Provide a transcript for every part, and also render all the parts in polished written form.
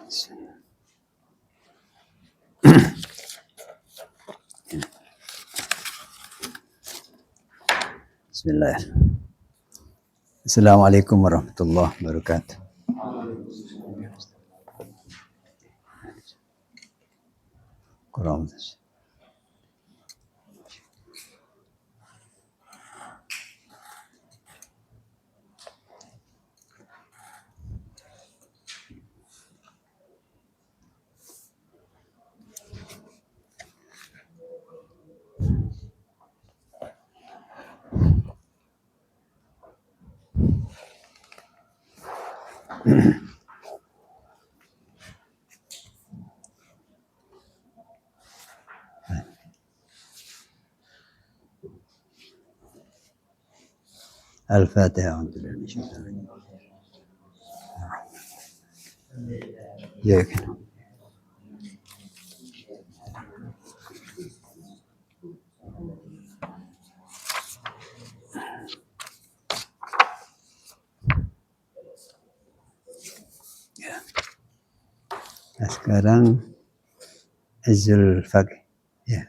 Bismillah. Assalamualaikum warahmatullahi wabarakatuh. Kurang. Al-Fatihah. Ya. Nah, sekarang Azul Faqih. Ya.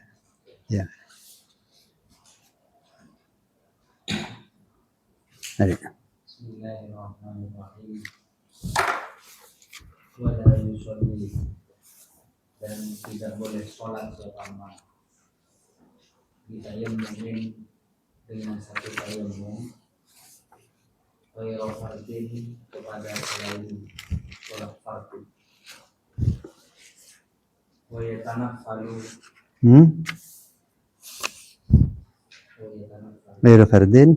Ya. Mari. Bismillahirrahmanirrahim. Wala yusolli, dan tidak boleh sholat selama ditayammumin dengan satu tayammum ghairu fardin kepada selain sholat fardu. Wa yatanaffalu Ghairu fardin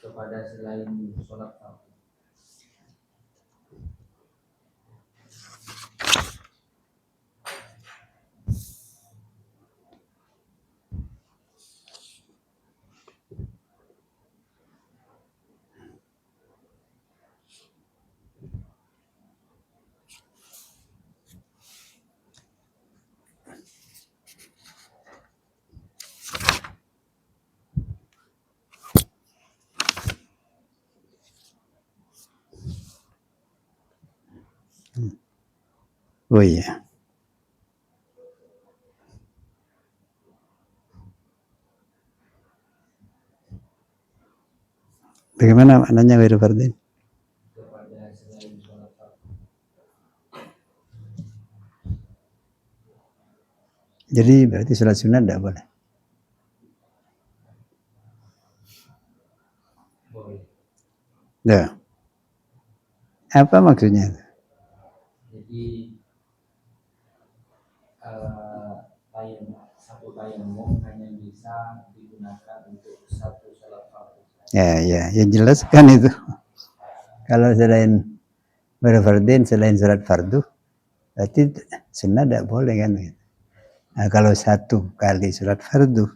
kepada selain sholat fardu. Oh iya. Bagaimana maknanya ghairu fardin? Kepada selain sholat fardu. Jadi berarti sholat sunat tidak boleh. Boleh. Ya. Apa maksudnya? Jadi satu tayammum hanya bisa digunakan untuk satu sholat fardu. Ya, jelas kan itu. Kalau selain berfardin, selain sholat fardu, berarti sunnah tidak boleh kan? Nah, kalau satu kali sholat fardu,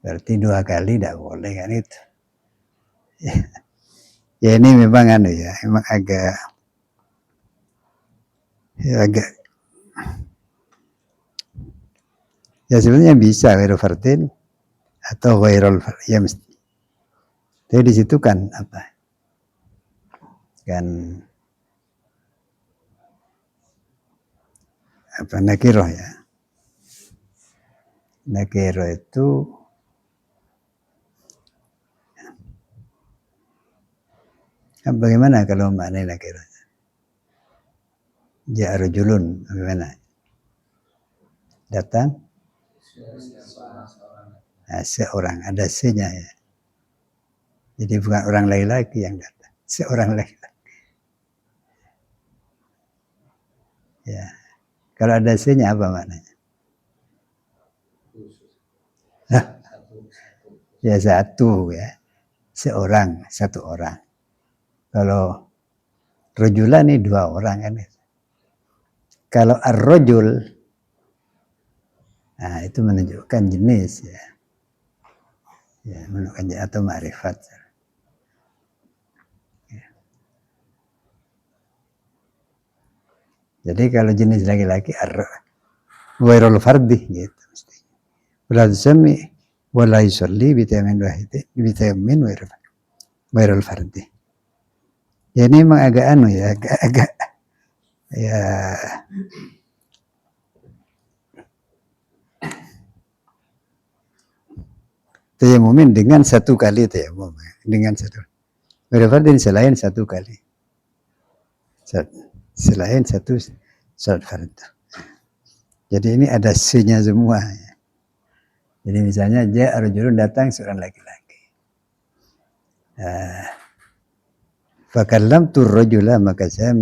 berarti dua kali tidak boleh kan itu. Ya ini memang memang agak ya sebenarnya bisa ghairu fardin atau ghairul fardin ya mesti. Tapi di situ kan nakiroh ya. Nakiroh itu bagaimana kalau maknanya nakiroh? Ja rajulun bagaimana? Datang seorang, ada se-nya ya. Jadi bukan orang laki-laki yang datang, seorang laki-laki. Ya. Kalau ada se-nya apa maknanya? Ya satu ya. Seorang, satu orang. Kalau rajulan ini dua orang kan. Kalau ar-rajul, nah itu menunjukkan jenis ya. Ya, menunjukkan jenis atau ma'rifat. Ya. Jadi kalau jenis laki-laki ghairul fardi gitu mesti. Wala tusammi wala yusalli bitayammin wahid bitayammin ghairul fardi. Ya ini memang agak ya, agak ya tayamumin dengan satu kali tayamum, dengan satu. Berfardin selain satu kali, selain satu salat fardu. Jadi ini ada C-nya semua. Jadi misalnya dia rajulun datang seorang laki-laki. Fakallamtu rajula, maka saya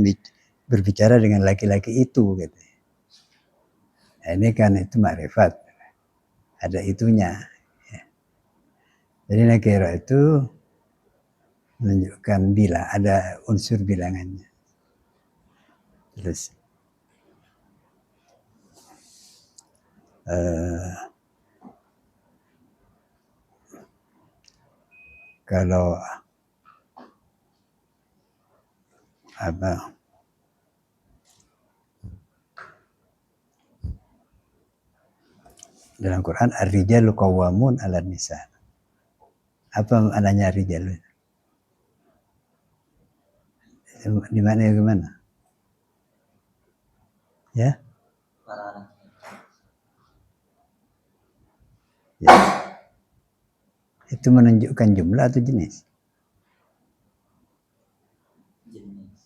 berbicara dengan laki-laki itu gitu. Nah, ini kan itu makrifat. Ada itunya. Jadi nakira itu menunjukkan bila, ada unsur bilangannya. Terus kalau apa dalam Quran ar-rijalu qawwamun 'alan nisa. Apa maknanya rijal? Di mana ya gimana? Ya? Para anak Ya. Itu menunjukkan jumlah atau jenis? jenis.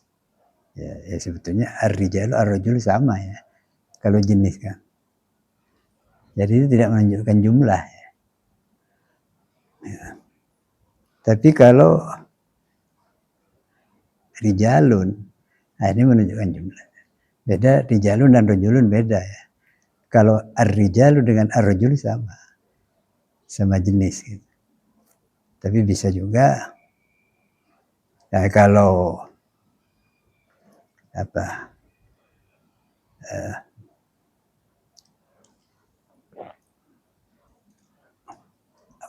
Ya sebetulnya ar-rijalu ar-rajul sama ya. Kalau jenis kan. Jadi itu tidak menunjukkan jumlah. Ya. Tapi kalau rijalun, nah ini menunjukkan jumlah. Beda rijalun dan rajulun beda ya. Kalau ar-rijalu dengan ar-rajul sama jenis gitu. Tapi bisa juga nah kalau apa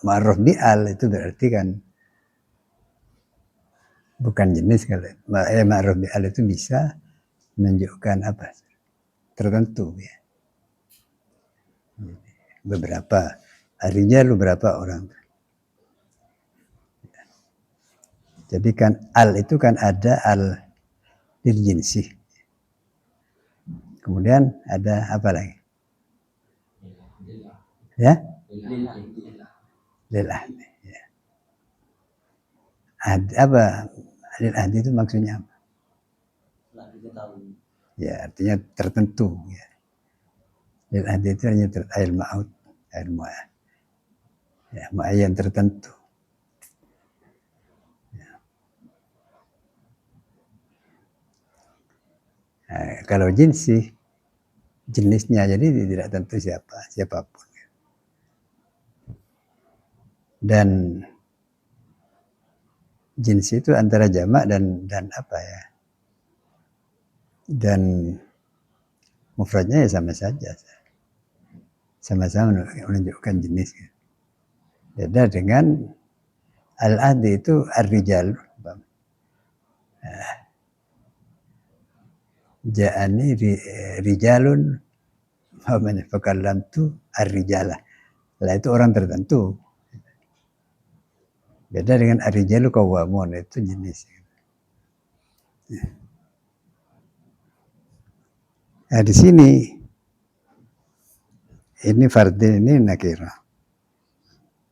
ma'ruf bi'al itu berarti kan bukan jenis kalau ma'ruf bi'al itu bisa menunjukkan apa tertentu ya. Beberapa harinya lu berapa orang. Jadi kan al itu kan ada al lil jinsi. Kemudian ada apa lagi? Ya? Lil ahdi. Ya. Apa lil ahdi itu maksudnya apa? Ya artinya tertentu. Ya. Lil ahdi itu hanya air ma'ud, air mu'ayyan. Ya, mu'ayyan tertentu. Ya. Nah, kalau jinsi jenisnya jadi tidak tentu siapapun. Dan jenis itu antara jamak dan apa ya? Dan mufradnya ya sama saja. Sama-sama menunjukkan jenis. Beda dengan al-ahdi itu ar-rijal. Ja'ani rijalun fakallamtu ar-rijalah. Lah itu orang tertentu. Beda dengan ar-rijalu qawwamun, itu jenis. Nah di sini ini fardin ini nakirah.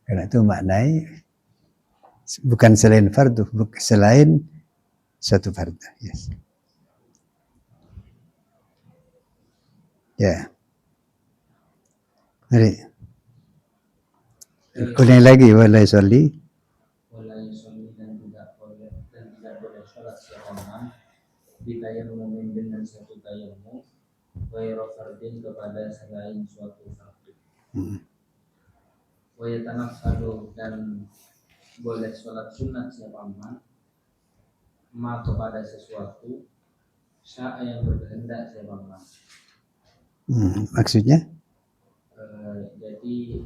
Karena itu maknai bukan selain fardu, selain satu fardu. Yes. Ya. Mari. Ulangi lagi wala yusalli. Wala yusalli dan tidak boleh sholat seharian bitayammumin dengan satu tayammum ghairu fardin kepada selain suatu fardu. Wa yatanaffalu dan boleh sholat sunat seumpama kepada sesuatu sya'a yang berkehendak seumpama. Maksudnya? Jadi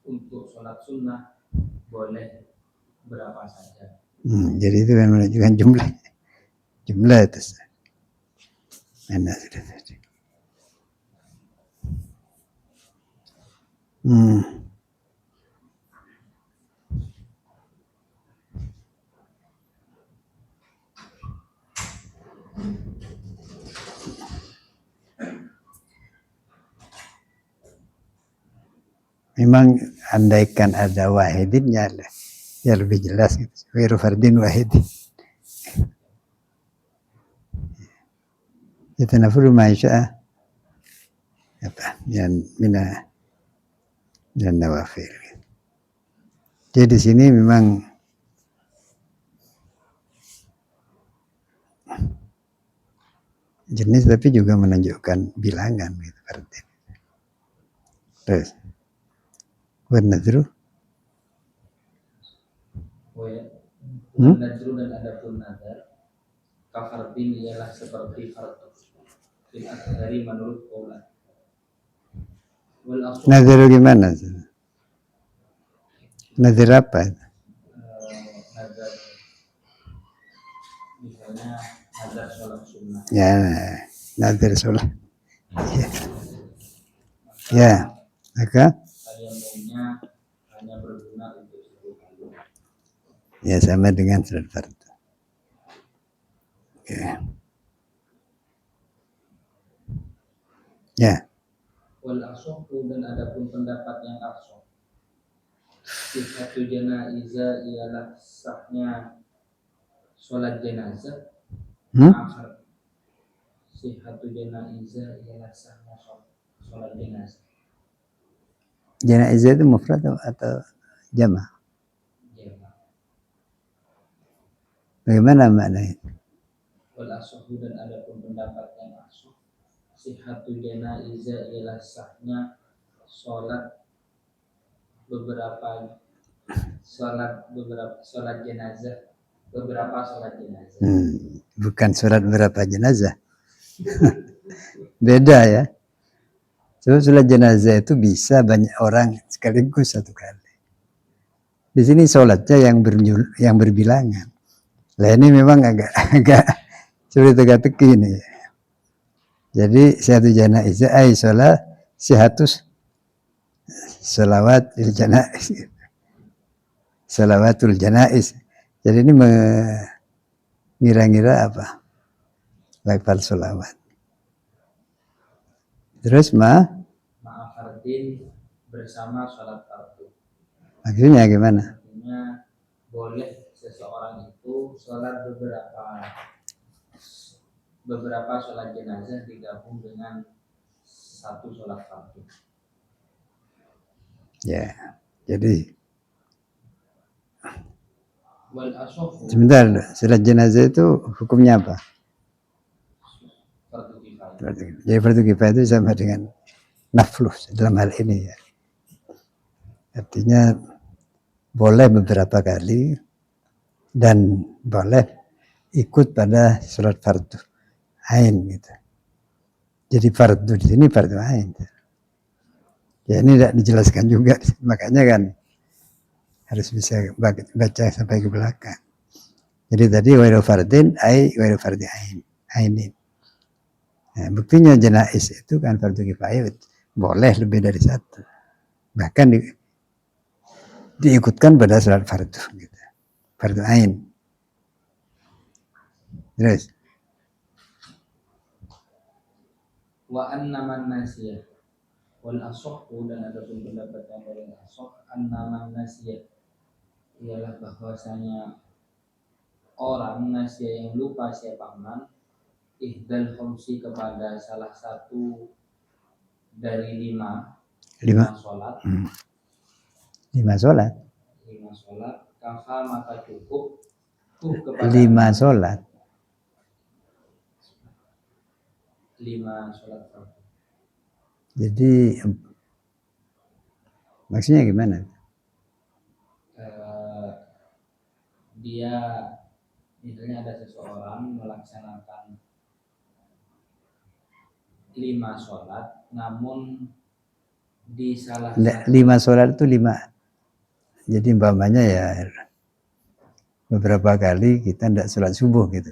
untuk sholat sunnah boleh berapa saja. Jadi itu kan menunjukkan jumlah itu. Mana sudah tadi? memang andaikan ada wahidinnya ya lebih jelas gitu. Ghairu fardin wahidin. Yatanafulu ma syaa apa yang mina dan nawafil. Jadi di sini memang jenis tapi juga menunjukkan bilangan gitu fardin. Terus wanadru Nadru dan adapun nadar kafardin ialah seperti fardu fil aktsari menurut qaulan. Wal asl nadru gimana? Nadru apa? nadar misalnya nadar sholat sunnah. Ya, nadru sholat. Ya, maka Tayamumnya hanya berguna untuk satu kali. ya sama dengan sholat fardu. Ya. Ya. Wal ashohu dan adapun pendapat yang ashoh. Sihatu janaiza ialah sahnya sholat jenazah. Akhir. Sihatu janaiza ialah sahnya sholat jenazah. Jenazah itu mufrad atau jama'? Jama'. Bagaimana maknanya? Wal ashohu dan adapun pendapat yang ashoh. Sihatu janaiza ialah sahnya sholat jenazah. Bukan sholat berapa jenazah. Beda ya. So, sholat jenazah itu bisa banyak orang sekaligus satu kali. Di sini sholatnya yang berbilangan. Lah ini memang agak sulit teka-teki nih. Jadi satu janazah ai sholat sihatus sholawat il janaiz. Sholawatul janaiz. Jadi ini mengira-ngira apa? Lafal sholawat. Terus fardin bersama sholat fardu. Maksudnya gimana? Artinya boleh seseorang itu sholat beberapa sholat jenazah digabung dengan satu sholat fardu. Ya, jadi Wal ashofu. Sebentar, sholat jenazah itu hukumnya apa? Fardu kifayah. Jadi fardu kifayah itu sama dengan naflu dalam hal ini ya. Artinya boleh beberapa kali dan boleh ikut pada sholat fardu ain gitu. Jadi fardu di sini fardu ain. Ya ini tidak dijelaskan juga, makanya kan harus bisa baca sampai ke belakang. Jadi tadi wairu fardin ai wairu fardi ainin. Nah, buktinya jenaiz itu kan fardu kifayah boleh lebih dari satu. Bahkan diikutkan pada sholat fardu gitu. Fardu ain. Terus Wa anna man nasiyah wal ashohu dan adapun pendapat yang paling ashoh anna man nasiyah ialah bahwasanya orang nasiyah yang lupa siapa man ihdal khamsi kepada salah satu dari lima sholat. 5 sholat. Kafa maka cukup kepada 5 sholat. 5 sholat fardu. Jadi maksudnya gimana? Dia misalnya ada seseorang melaksanakan 5 sholat, namun di salah satu 5 sholat itu 5. Jadi umpamanya ya beberapa kali kita tidak sholat subuh gitu,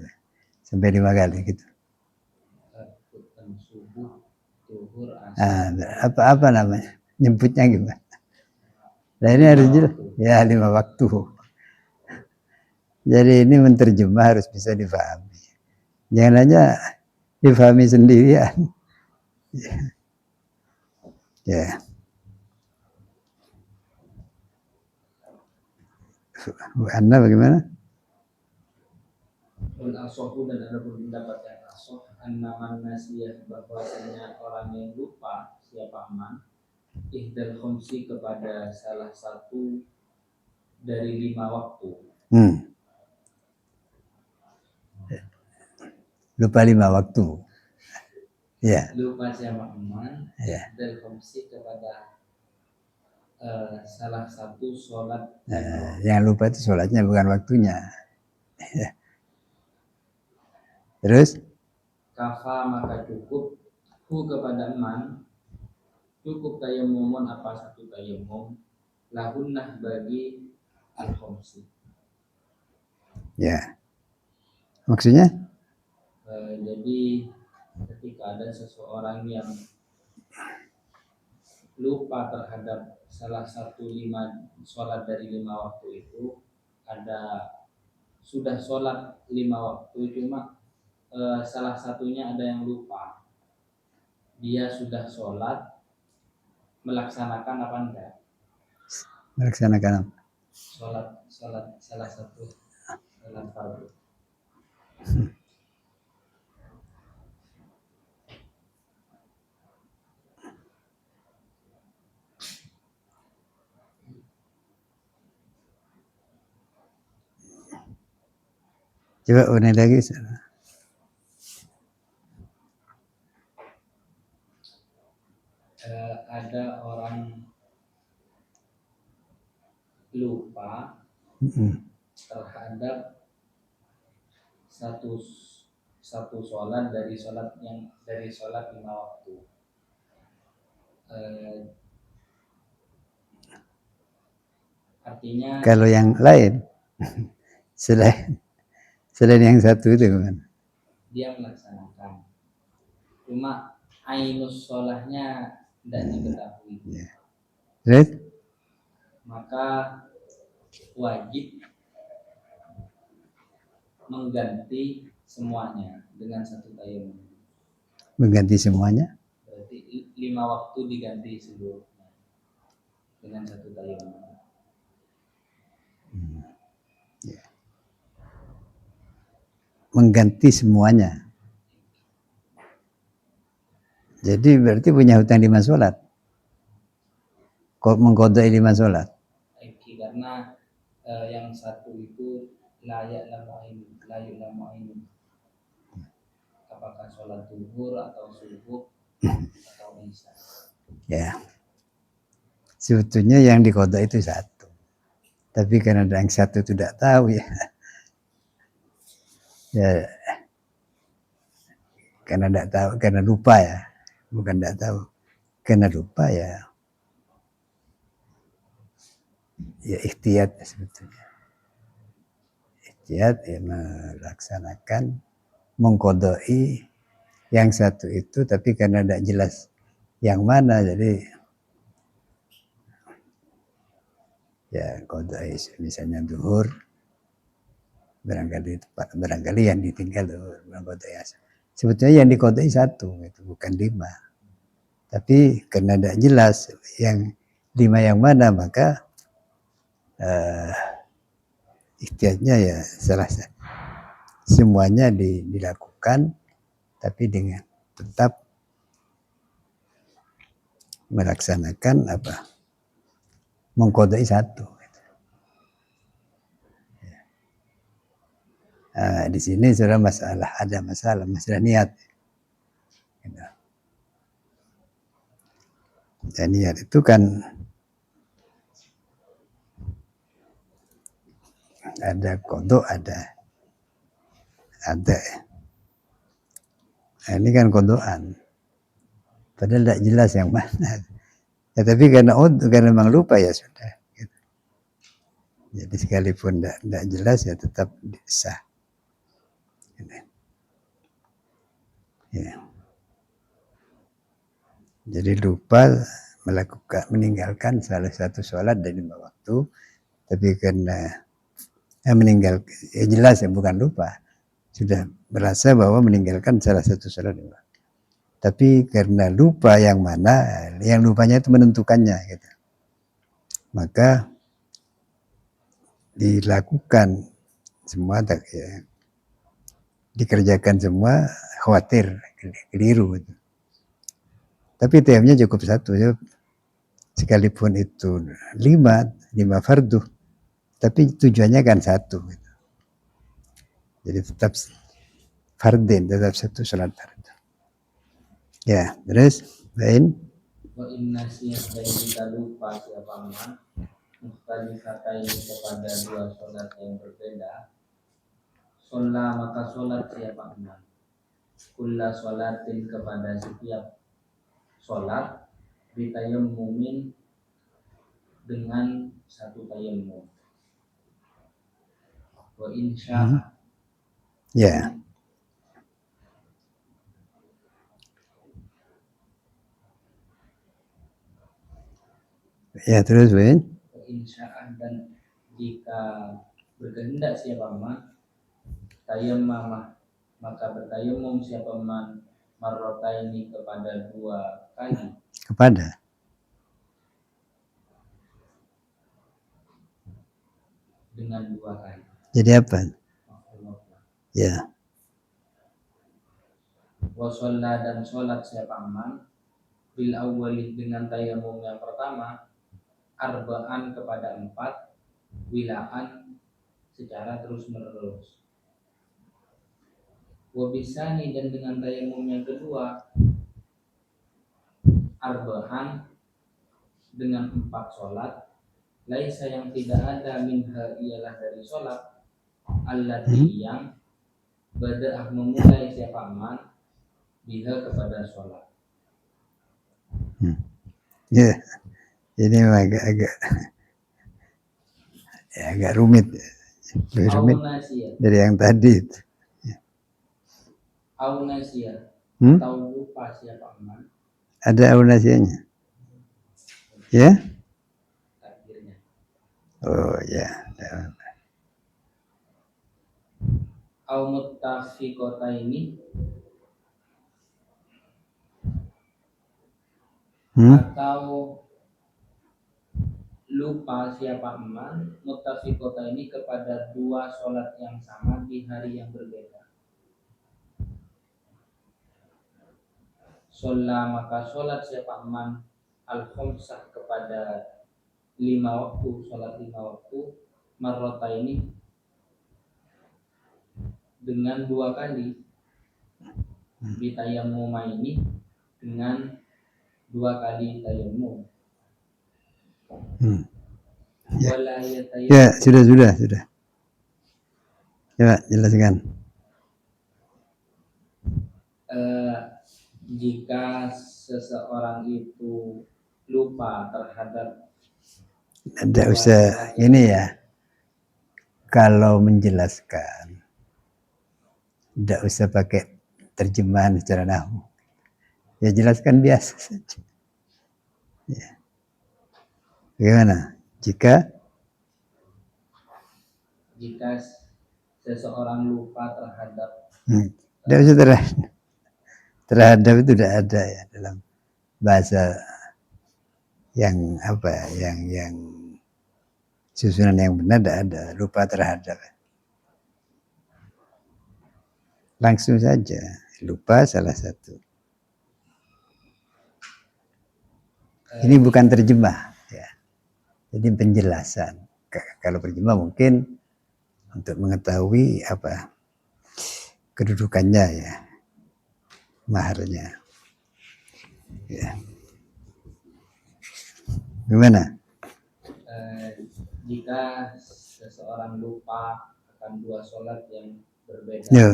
sampai 5 kali gitu. Subuh, zuhur, asar. Apa namanya? Nyebutnya gimana? Nah ini harus jelas. Ya 5 waktu. Jadi ini menterjemah harus bisa difahami. Jangan hanya difahami sendirian. Ya. Anda bagaimana? Wal asohu dan ada pendapat yang asoh annaman nasiyah bahwasanya orang yang lupa siapa aman ihdal khumsi kepada salah satu dari 5 waktu. Lupa 5 waktu. Ya. Lupa siapa aman Ya. ihdal khumsi kepada salah satu sholat. Yang lupa itu sholatnya bukan waktunya. Terus? Kafa maka cukup hu kepada man cukup tayamumun apa satu tayamum lahunnah bagi al-khumsi. Ya. Maksudnya? Jadi ketika ada seseorang yang lupa terhadap salah satu 5 sholat dari 5 waktu itu, ada sudah sholat 5 waktu cuma salah satunya ada yang lupa, dia sudah sholat melaksanakan apa enggak? Melaksanakan Sholat salah satu sholat fardu. Coba ulangi lagi. Ada orang lupa terhadap satu sholat dari sholat 5 waktu. Artinya kalau yang lain selain yang satu itu kan dia melaksanakan, cuma ainus sholahnya tidak diketahui. Ya. Terus? Maka wajib mengganti semuanya dengan satu tayamum. Mengganti semuanya? Berarti 5 waktu diganti seluruhnya dengan satu tayamum. Ya. Mengganti semuanya. Jadi berarti punya hutang 5 sholat. Kok mengkodai 5 sholat? Karena yang satu itu layak lama ini. Apakah sholat zuhur atau subuh atau isya? Ya. Sebetulnya yang dikodai itu satu. Tapi karena yang satu tidak tahu ya. Ya. Karena tidak tahu, karena lupa ya. Bukan tidak tahu. Karena lupa ya. Ya ikhtiyat sebetulnya. Ikhtiyat ya melaksanakan mengkodoi yang satu itu, tapi karena tidak jelas yang mana, jadi ya kodoi misalnya zuhur, barangkali yang ditinggal zuhur, kodoi asar. Sebetulnya yang dikodoi satu, itu bukan 5. Tapi karena tidak jelas yang 5 yang mana, maka ikhtiyatnya ya semuanya dilakukan, tapi dengan tetap melaksanakan mengkodai satu. Di sini sudah ada masalah niat. Dan niat itu kan ada kodok, ada. Nah, ini kan kodokan. Padahal tidak jelas yang mana. Ya, tapi karena memang lupa ya sudah. Gitu. Jadi sekalipun tidak jelas ya tetap sah. Gitu. Ya. Jadi lupa meninggalkan salah satu sholat dari 5 waktu, tapi karena meninggalkan, ya jelas ya bukan lupa, sudah merasa bahwa meninggalkan salah satu sholat. Tapi karena lupa yang mana, yang lupanya itu menentukannya, gitu. Maka dilakukan semua ya, dikerjakan semua, khawatir keliru. Tapi TM-nya cukup satu ya, sekalipun itu 5 fardu, tapi tujuannya kan satu. Jadi tetap fardin, tetap satu salat fardu. Ya, terus lain. Wa inna siyah dan jika lupa siapa man mukhtalifataini kepada dua sholat yang berbeda, sholat maka sholat siapa man kulla sholatin kepada setiap sholat bitayammumin dengan satu tayammum. Wa insya Ya. Ya, terus Win. Wa insya'ah dan jika berkehendak siapa man tayammamah maka bertayammum siapa man marrotaini kepada dua kali. Kepada. Dengan dua kali. Jadi apa? Ya. Wa sholla dan sholat siapa man bil awwali dengan tayammum yang pertama arba'an kepada 4 wilaan secara terus menerus. Wa bisani dan dengan tayammum yang kedua arba'an dengan 4 sholat laisa yang tidak ada minha ialah dari sholat allati yang bada'ah memulai siapa man biha kepada sholat. Ya, ini agak rumit, lebih rumit dari yang tadi. Aunasia atau lupa siapa man. Ada aunasianya? Ya? Takdirnya. Oh ya. Au muttafiqataini atau lupa siapa man muttafiqataini kepada dua sholat yang sama di hari yang berbeda. Sholat maka sholat siapa man al-khomsah kepada 5 waktu, sholat 5 waktu marrotaini dengan 2 kali bitayammuma ini dengan 2 kali tayammum. Ya, sudah. Coba jelaskan. Jika seseorang itu lupa terhadap ada usah ini ya, kalau menjelaskan tidak usah pakai terjemahan secara nahwu, ya jelaskan biasa saja. Ya. Bagaimana jika seseorang lupa terhadap tidak usah terhadap itu tidak ada ya dalam bahasa yang apa yang susunan yang benar tidak ada lupa terhadap, langsung saja lupa salah satu. Ini bukan terjemah ya, jadi penjelasan. Kalau terjemah mungkin untuk mengetahui apa kedudukannya ya, maharnya ya. Gimana? Jika seseorang lupa akan 2 sholat yang berbeda. Ya.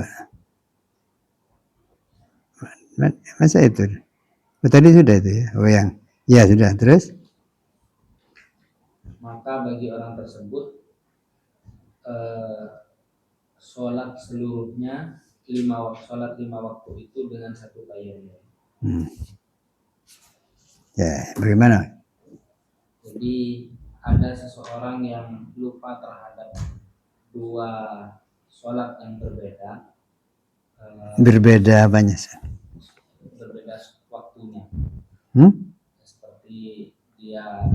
Masa itu? Tadi sudah itu ya. Oh yang ya sudah. Terus? Maka bagi orang tersebut sholat seluruhnya 5 waktu itu dengan satu tayammum. Ya, bagaimana? Jadi ada seseorang yang lupa terhadap 2 sholat yang berbeda. Berbeda apanya? Berbeda waktunya. Seperti dia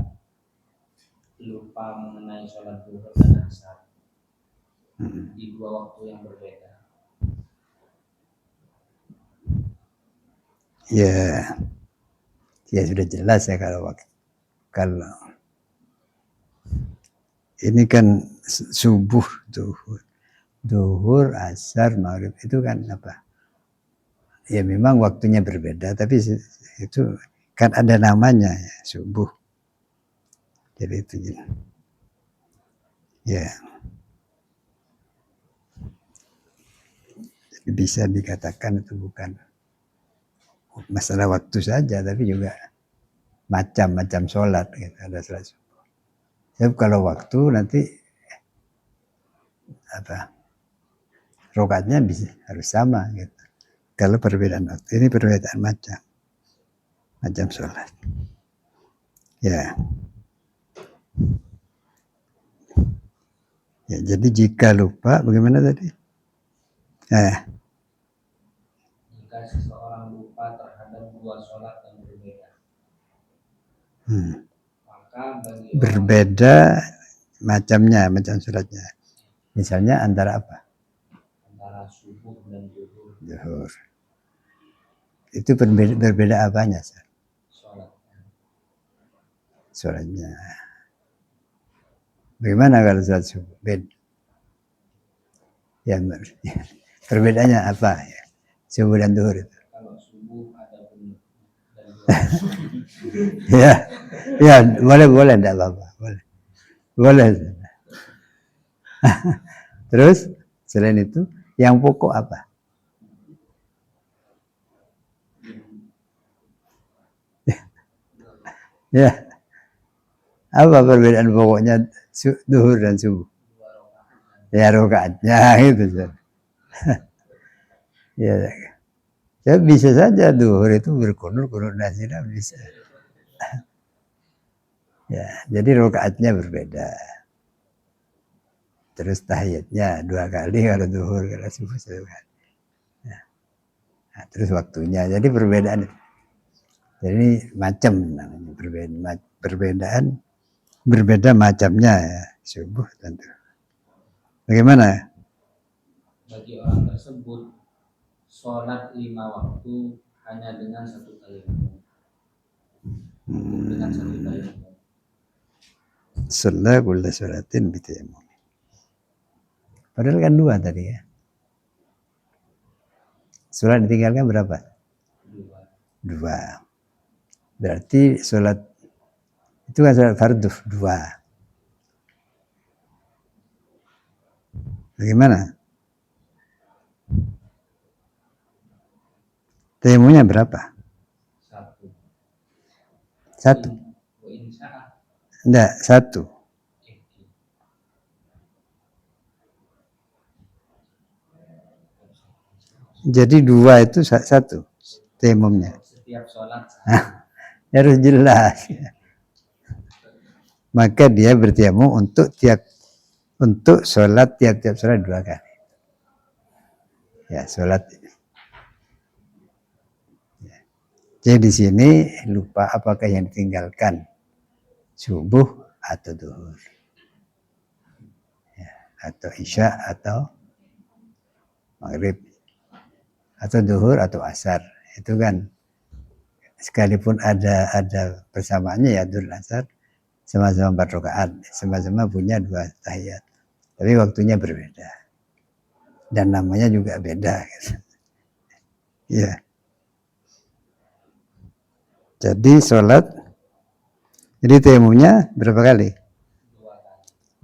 lupa mengenai sholat zuhur dan asar. di dua waktu yang berbeda. Ya, ya sudah jelas ya kalau ini kan subuh, duhur, asar, maghrib itu kan apa? Ya memang waktunya berbeda, tapi itu kan ada namanya ya, subuh. Jadi itu ya. Jadi bisa dikatakan itu bukan masalah waktu saja, tapi juga macam-macam sholat gitu. Ada sholat subuh. Sebab kalau waktu nanti apa rakaatnya bisa harus sama gitu. Kalau perbedaan waktu ini perbedaan macam sholat. Ya. Ya, jadi jika lupa bagaimana tadi? Jika seseorang lupa terhadap dua sholat yang berbeda, maka bagi berbeda macam sholatnya. Misalnya antara apa? Antara subuh dan zuhur. Zuhur. Itu berbeda apanya? Sholatnya. Bagaimana kalau sholat subuh? Beda. Ya, perbedaannya apa ya? Subuh dan zuhur itu. Kalau subuh ada pun ya, boleh, tidak apa-apa, boleh. Terus selain itu, yang pokok apa? Ya, apa perbedaan pokoknya zuhur dan subuh? Ya rakaatnya itu. Ya, bisa saja zuhur itu berkunut nazilah bisa. Ya, jadi rakaatnya berbeda. Terus tahiyatnya 2 kali kalau zuhur, kalau subuh 1 kali. Nah, terus waktunya. Jadi perbedaan. Jadi macam namanya perbedaan berbeda macamnya ya, subuh tentu. Bagaimana? Bagi orang tersebut sholat 5 waktu hanya dengan 1 tayamum. Dengan 1 tayamum. Sholat kulla sholatin bitayamum. Padahal kan 2 tadi ya. Sholat ditinggalkan berapa? 2. Berarti sholat itu kan sholat fardu 2. Bagaimana? Tayamumnya berapa? 1. Enggak, 1. Jadi 2 itu 1 tayamumnya. Setiap sholat harus jelas. Maka dia bertayamum untuk sholat tiap-tiap sholat 2 kali. Ya, sholat. Jadi di sini lupa apakah yang ditinggalkan subuh atau zuhur, ya, atau isya atau maghrib, atau zuhur atau asar. Itu kan sekalipun ada persamaannya ya zuhur asar sama-sama 4 rakaat, sama-sama punya 2 tahiyat, tapi waktunya berbeda dan namanya juga beda. Ya. Jadi sholat, jadi tayamumnya berapa kali?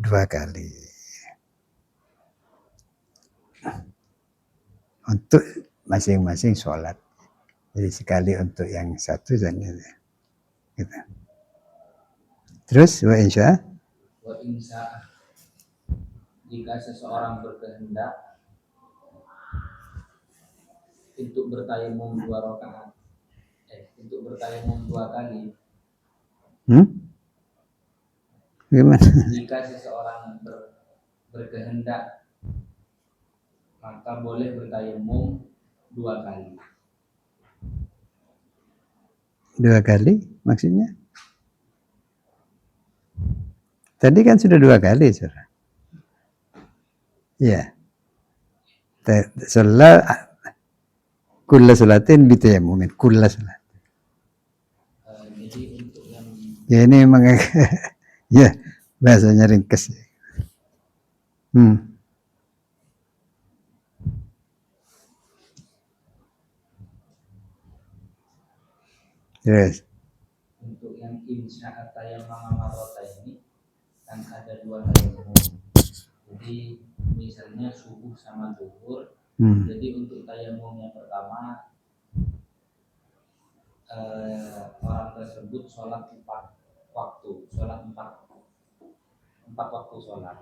2 kali. Untuk masing-masing sholat. Jadi sekali untuk yang satu dan gitu. Terus wa insya jika seseorang berkehendak untuk bertayamum 2 rakaat, untuk bertayamum 2 kali. Gimana? Jika seseorang berkehendak, maka boleh bertayamum 2 kali. 2 kali maksudnya? Tadi kan sudah 2 kali, saudara. Ya. Sholat kulla sholatin bitayammumin, kulla sholat. Jadi untuk yang Ya ini memang ya bahasanya ringkas. Terus untuk yang insya tayammum marrata ini kan ada dua tayammum. Jadi misalnya subuh sama zuhur. Jadi untuk tayammum yang pertama orang tersebut sholat 4 waktu, empat waktu sholat.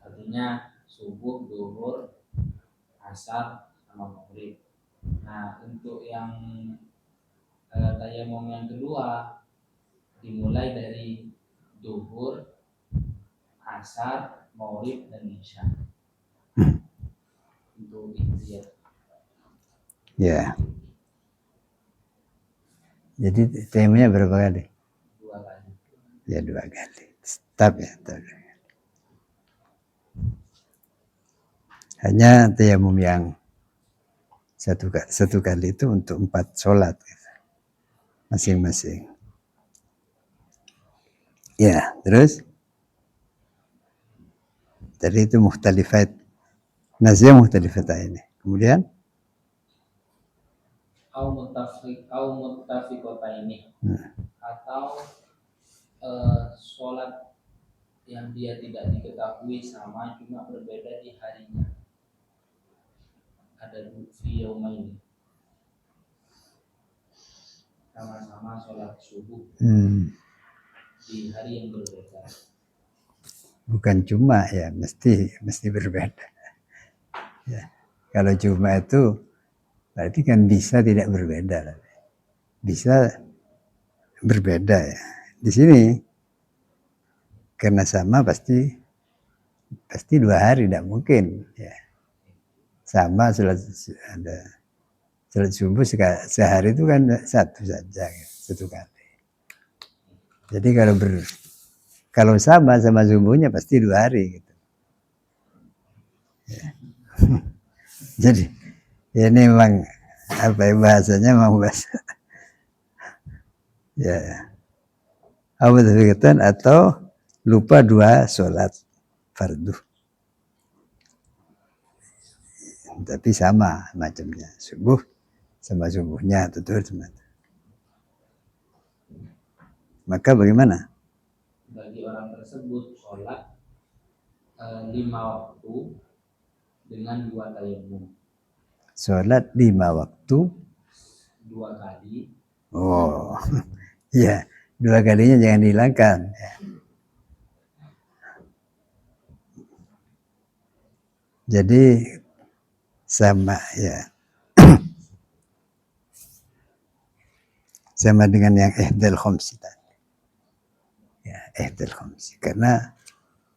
Artinya subuh, zuhur, asar, sama maghrib. Nah untuk yang tayamum yang kedua dimulai dari zuhur, asar, maghrib, dan isya. Untuk itu ya. Jadi temanya berapa kali? 2 kali. Ya 2 kali. Tetap ya. Hanya tayamum yang satu kali itu untuk 4 sholat masing-masing. Ya, terus tadi itu mukhtalifat, naziyah mukhtalifat ini. Kemudian au muttafiqata ini atau sholat yang dia tidak diketahui sama, cuma berbeda di harinya. Ada fi yaumaini, sama-sama sholat subuh di hari yang berbeda. Bukan cuma ya, mesti berbeda. Ya. Kalau cuma itu berarti kan bisa tidak berbeda, bisa berbeda ya. Di sini karena sama pasti 2 hari tidak mungkin ya. Sama sholat subuh sehari itu kan satu saja, satu kali. Jadi kalau sama subuhnya pasti 2 hari gitu. Ya. Jadi ini memang apa ya bahasanya, memang bahasa ya atau lupa 2 sholat fardu, tapi sama macamnya, subuh sama subuhnya tutur sama. Maka bagaimana? Bagi orang tersebut sholat 5 waktu dengan 2 tayammum. Sholat 5 waktu 2 kali. Oh, ya 2 kalinya jangan dihilangkan. Ya. Jadi sama ya, sama dengan yang ihdal khamsi tadi. Ya, ihdal khamsi, karena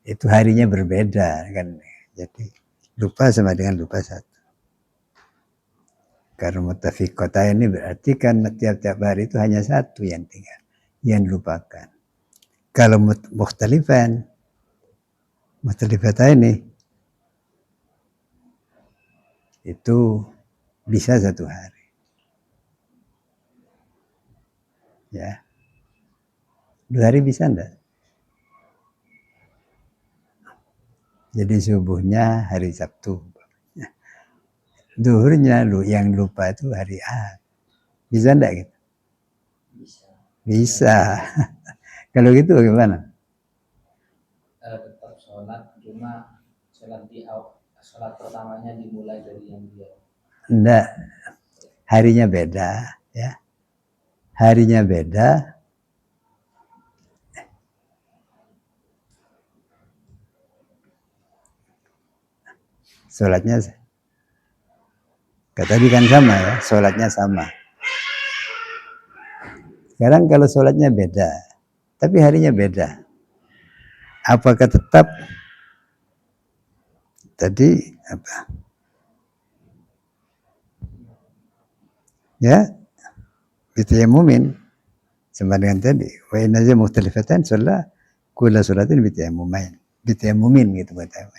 itu harinya berbeda kan. Jadi lupa sama dengan lupa satu. Karena muttafiqata ini berarti kan tiap-tiap hari itu hanya satu yang tinggal, yang dilupakan. Kalau mukhtalifata ini itu bisa 1 hari. Ya. 2 hari bisa enggak? Jadi subuhnya hari Sabtu. Zuhurnya yang lupa itu hari Ahad. Bisa enggak gitu? Bisa. Kalau gitu bagaimana? Tetap sholat, cuma sholat pertamanya dimulai dari yang dia. Enggak. Harinya beda ya. Harinya beda. Sholatnya tadi kan sama ya, sholatnya sama. Sekarang kalau sholatnya beda, tapi harinya beda, apakah tetap tadi apa? Ya, bitayammumin sama dengan tadi. Wa inna za mukhtalifatan sholat kulla sholatin bitayammumin gitu kata.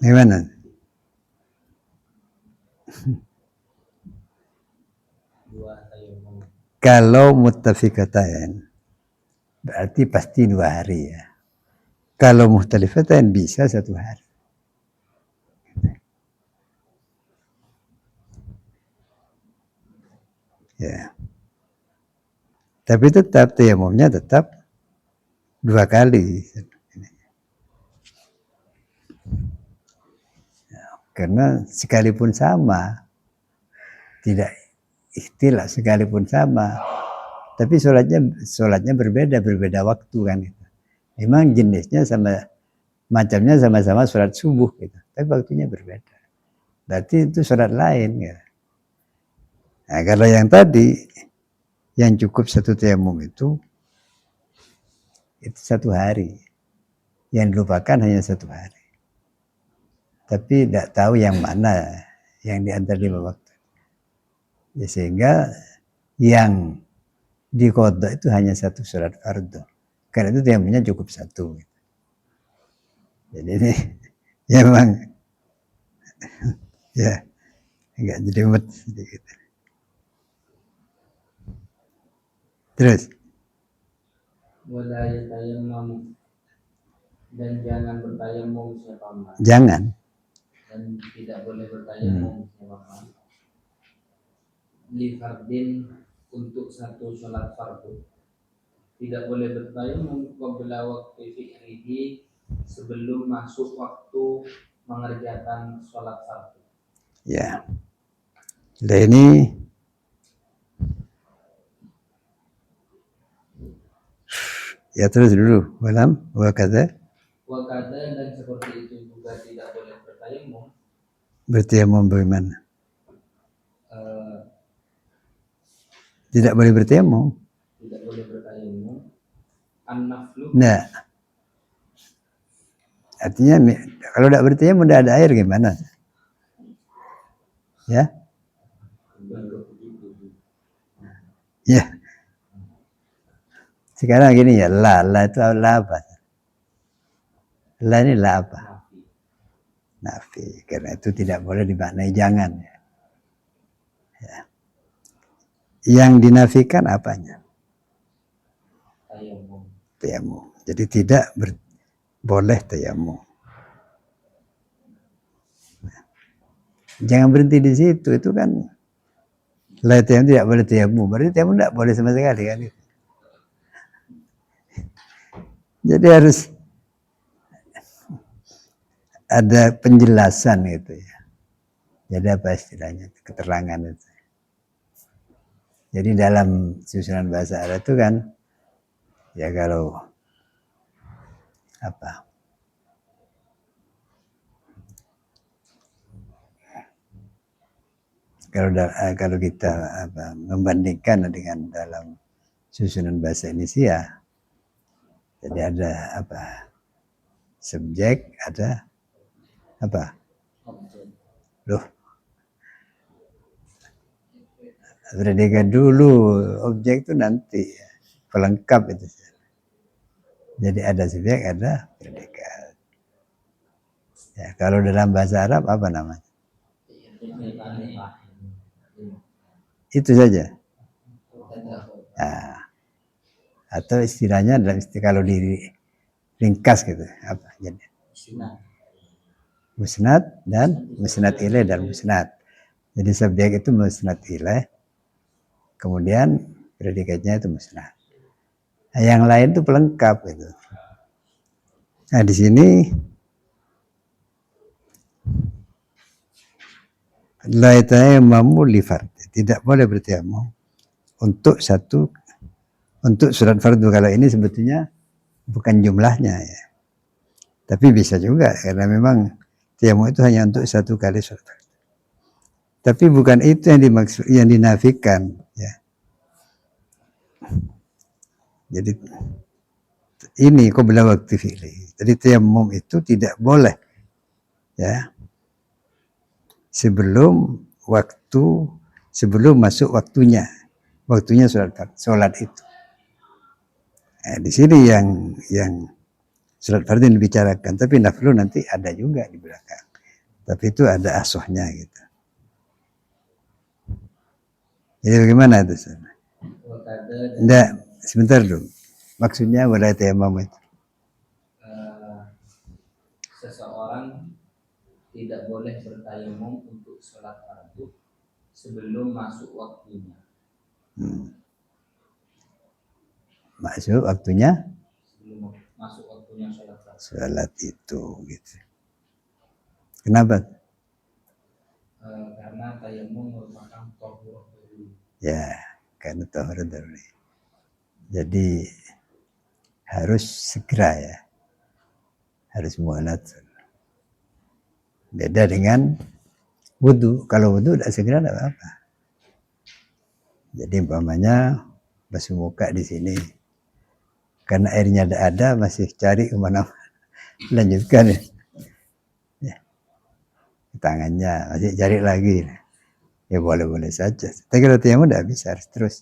Gimana? Dua tayamum. Kalau muttafiqatain berarti pasti 2 hari ya. Kalau mukhtalifatan bisa 1 hari. Ya. Tapi tetap tayamumnya tetap 2 kali. Karena sekalipun sama, tidak ikhtilaf sekalipun sama, tapi sholatnya berbeda waktu kan gitu. Memang jenisnya sama, macamnya sama-sama sholat subuh gitu, tapi waktunya berbeda. Berarti itu sholat lain ya. Nah, kalau yang tadi yang cukup 1 tayamum itu 1 hari, yang dilupakan hanya 1 hari. Tapi tidak tahu yang mana yang di antara 5 waktu. Ya, sehingga yang diqadha itu hanya 1 sholat fardu. Karena itu tayamumnya cukup 1. Jadi ini ya memang ya agak jelimet sedikit. Terus Wala yatayammamu, dan jangan bertayamum siapa man. Jangan. Dan tidak boleh bertayamum siapa man. Li fardin, untuk 1 sholat fardu. Tidak boleh bertayamum qabla waqti fi'lihi, sebelum masuk waktu mengerjakan sholat fardu. Ya. Nah ini ya terus dulu. Walam wa kadza. Wakada, dan seperti itu juga tidak boleh bertayamum. Bertayamum bagaimana? Tidak boleh bertayamum. Tidak boleh bertayamum. An-naflu. Nah, artinya kalau tidak bertayamum tidak ada air gimana? Ya? Ya. Sekarang gini ya, la itu la apa? La ini la apa? Nafi. Karena itu tidak boleh dimaknai jangan. Ya. Yang dinafikan apanya? Tayamum. Jadi tidak boleh tayamum. Jangan berhenti di situ, itu kan la tayamum tidak boleh tayamum. Berarti tayamum tidak boleh sama sekali kan? Jadi harus ada penjelasan gitu ya. Jadi apa istilahnya, keterangan itu. Jadi dalam susunan bahasa Arab itu kan ya kalau apa? Kalau kita membandingkan dengan dalam susunan bahasa Indonesia, jadi ada apa? Subjek, ada apa? Loh. Predikat dulu, objek itu nanti pelengkap itu. Jadi ada subjek, ada predikat. Ya, kalau dalam bahasa Arab apa namanya? Itu saja. Nah, atau istilahnya dalam kalau diringkas gitu apa? Jadi musnad dan musnad ilaih dan musnad. Jadi subjek itu musnad ilaih, kemudian predikatnya itu musnad. Nah, yang lain itu pelengkap gitu. Nah di sini la yatayammamu li fardhi, tidak boleh bertayamum untuk surat fardu. Kalau ini sebetulnya bukan jumlahnya ya, tapi bisa juga karena memang tayamum itu hanya untuk 1 kali surat fardu. Tapi bukan itu yang dimaksud, yang dinafikan ya. Jadi ini qabla waqti fi'li. Jadi tayamum itu tidak boleh ya sebelum masuk waktunya sholat itu. Nah, di sini yang sholat fardu yang dibicarakan, tapi naflu nanti ada juga di belakang. Tapi itu ada asohnya gitu. Jadi bagaimana itu? Enggak, sebentar dulu. Maksudnya wala tayamum itu. Seseorang tidak boleh bertayamum untuk sholat fardu sebelum masuk waktunya. Masuk waktunya? Sebelum masuk waktunya sholat fardu. Sholat itu gitu. Kenapa? Karena tayamum merupakan tahur dulu. Ya, karena tahur dulu. Jadi harus segera ya. Harus mualat. Beda dengan wudu. Kalau wudu tidak segera tidak apa-apa. Jadi umpamanya basuh muka di sini. Karena airnya tidak ada, masih cari kemana-mana. Lanjutkan ya. Tangannya masih cari lagi. Ya boleh-boleh saja. Tapi kalau tayamum tidak bisa, harus terus.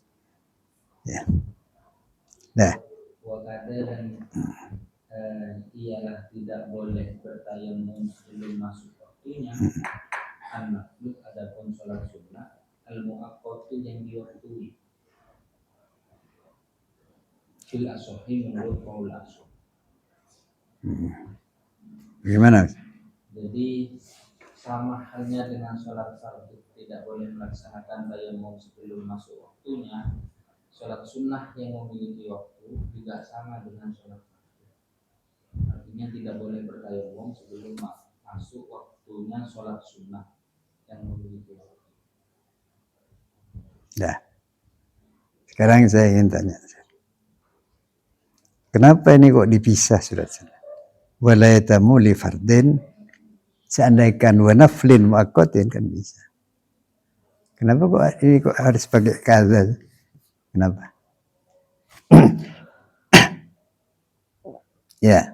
Ya. Nah. Dan ialah tidak boleh bertayamum sebelum masuk waktunya. An-naflu adapun sholat sunnah al-mu'aqqatu yang diwaktui. Fil asohi menurut qaul asoh. Gimana? Jadi sama halnya dengan sholat fardu tidak boleh melaksanakan tayamum sebelum masuk waktunya. Sholat sunnah yang memiliki waktu juga sama dengan sholat fardu. Artinya tidak boleh bertayamum sebelum masuk waktunya sholat sunnah yang memiliki waktu. Nah, sekarang saya ingin tanya. Kenapa ini kok dipisah surat-surat? Walayatamu li fardin, seandainya wa naflin mu'aqqatin kan bisa. Kenapa kok ini kok harus pakai kaza? Kenapa? Ya.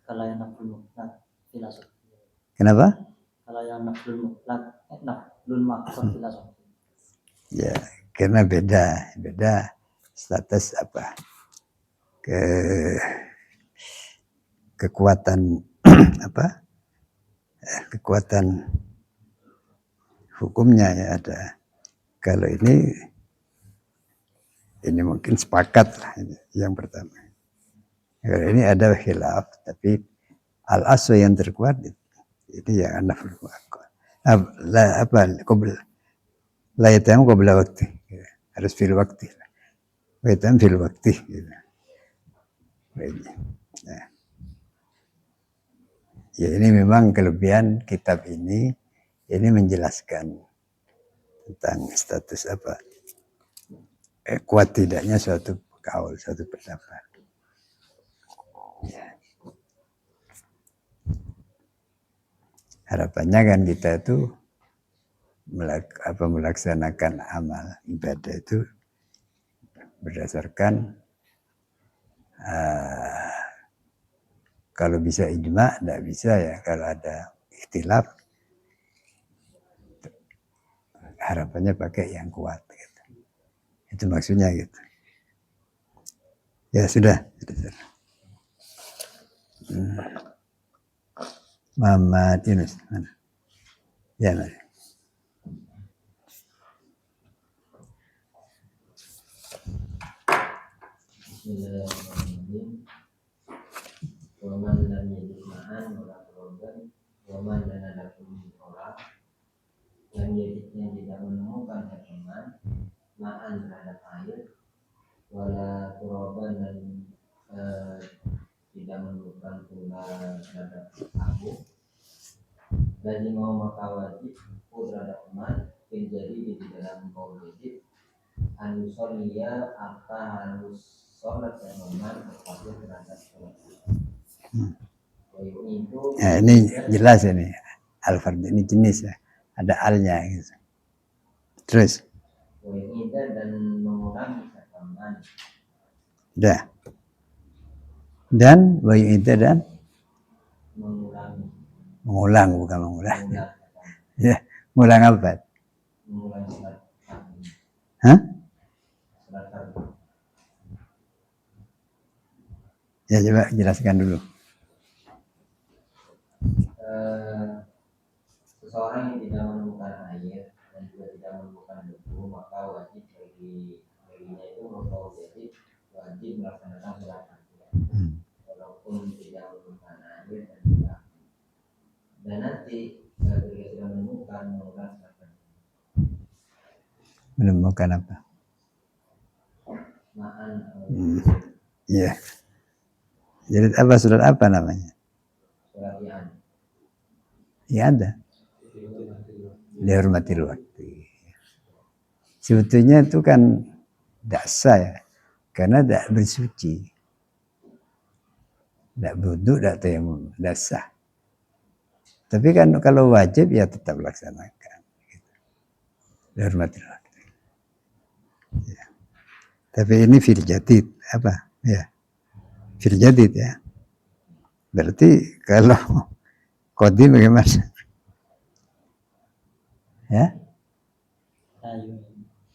Kalau yang naflul mutlak filosofi. Kenapa? Kalau yang naflul mutlak, naflul maksud filosofi. Ya, karena beda status apa? Kekuatan apa? Kekuatan hukumnya ya ada. Kalau ini mungkin sepakat lah yang pertama. Kalau ini ada khilaf, tapi al-aswa yang terkuat itu yang nafil muakkad. Apa? La yatam qabla waktu. Harus fil waktu. Wa yatam fil waktu. Gitu. Nah. Ya ini memang kelebihan kitab ini menjelaskan tentang status apa kuat tidaknya suatu kaul, suatu pendapat. Ya. Harapannya kan kita itu melaksanakan amal ibadah itu berdasarkan kalau bisa ijma, tidak bisa ya. Kalau ada ikhtilaf, harapannya pakai yang kuat. Gitu. Itu maksudnya gitu. Ya sudah. Muhammad Yunus. Mana? Ya, mari. Bismillahirrahmanirrahim. Waman lam yajid ma'an wala qurban waman lana lakum orang yang yajidnya tidak menemukan teman ma'an terhadap air wala qurban dan tidak menemukan pula terhadap abu dan mau maka wajib terhadap teman menjadi di dalam kaum wajib anusolia apa harus sholat dan teman terhadap sholat. Nah, ini jelas ini al-fard ini jenis ya. Ada alnya gitu. Terus dan mengurangi kataman. Dah. Dan itu dan mengulang bukan mengulang. Ya, mengulang apa? Mengulang salat. Hah? Salat. Ya coba jelaskan dulu. melaksanakan sholat fardu Hmm. walaupun tidak menemukan air dan juga dan nanti ketika sudah menemukan sholat fardu Menemukan apa? maan Iya. Jadi apa surat apa namanya? sholat yang Ya ada. Dihormatil waktu. Sebetulnya itu kan tidak sah ya. Karena tidak bersuci. Tidak wudhu, tidak tayamum. Tidak sah. Tapi kan kalau wajib ya tetap laksanakan. Dihormatil waktu. Ya. Tapi ini fil jadid. Apa? Ya. Fil jadid ya. Berarti kalau qadim bagaimana? Ya?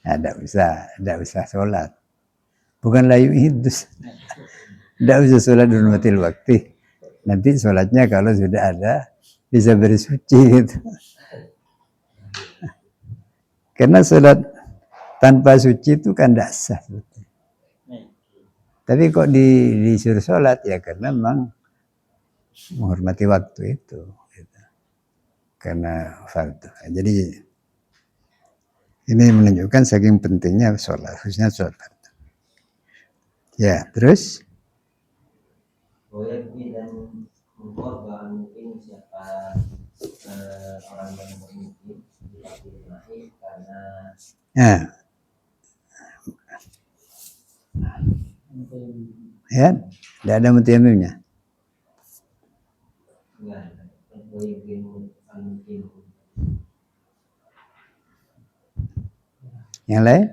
Tidak usah sholat. Bukan layu hidus. Tidak usah sholat hurmatil waktu. Nanti sholatnya kalau sudah ada bisa bersuci gitu. Karena sholat tanpa suci itu kan tidak sah. Tapi kok disuruh sholat ya karena memang menghormati waktu itu. Gitu. Karena fardu. Jadi ini menunjukkan saking pentingnya sholat, khususnya sholat fardu. Ya, terus? boleh dan mengkorban mungkin siapa orang yang mungkin dipakai karena Ya, tidak ada mutiamimnya. Yang lain?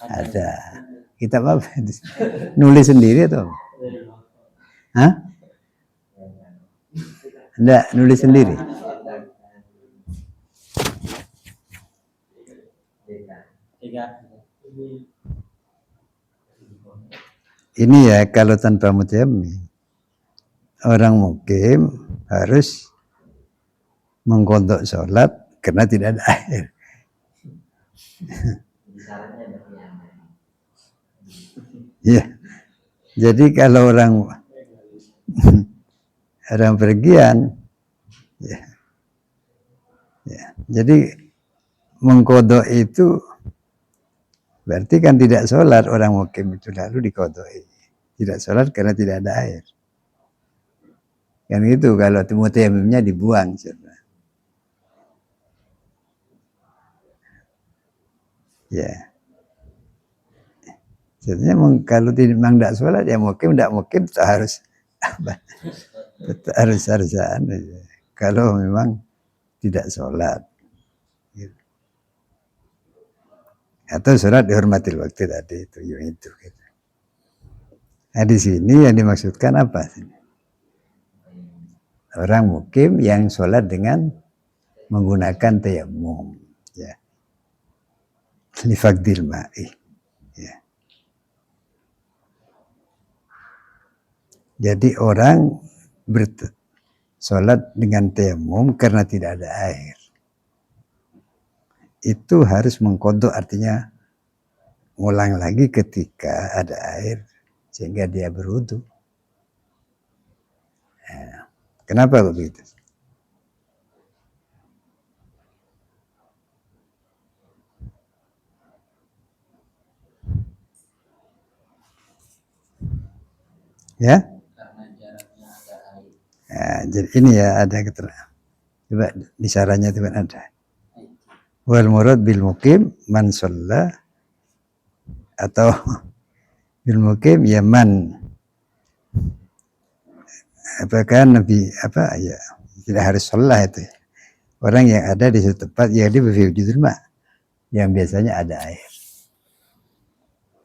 Ada. Kita apa? Nulis sendiri atau? Hah? Enggak, nulis sendiri. Ini ya kalau tanpa mutayammim, orang mukim harus mengkodok sholat karena tidak ada air. Ya, jadi kalau orang pergian, jadi mengkodok itu berarti kan tidak sholat orang mukim itu lalu dikodoi. Tidak sholat karena tidak ada air. Kan itu kalau mutayammimnya dibuang. Ya. Sebenarnya kalau memang tidak sholat ya mukim harus harus kalau memang tidak sholat. Atau sholat dihormatil waktu tadi itu. Gitu. Nah di sini yang dimaksudkan apa? Orang mukim yang sholat dengan menggunakan tayammum. Ya. Lifaqdil ma'i. Ya. Jadi orang sholat dengan tayammum karena tidak ada air. Itu harus mengkodok, artinya ngulang lagi ketika ada air sehingga dia berwudu. Nah, kenapa begitu? Ya? Karena jaraknya ada air. Nah, jadi ini ya ada keterangan. Coba di syarahnya itu kan ada. Wal murad bil mukim man shalla atau bil mukim ya man apakah Nabi apa ya tidak harus sholat itu orang yang ada di suatu tempat yang di wujudul ma yang biasanya ada air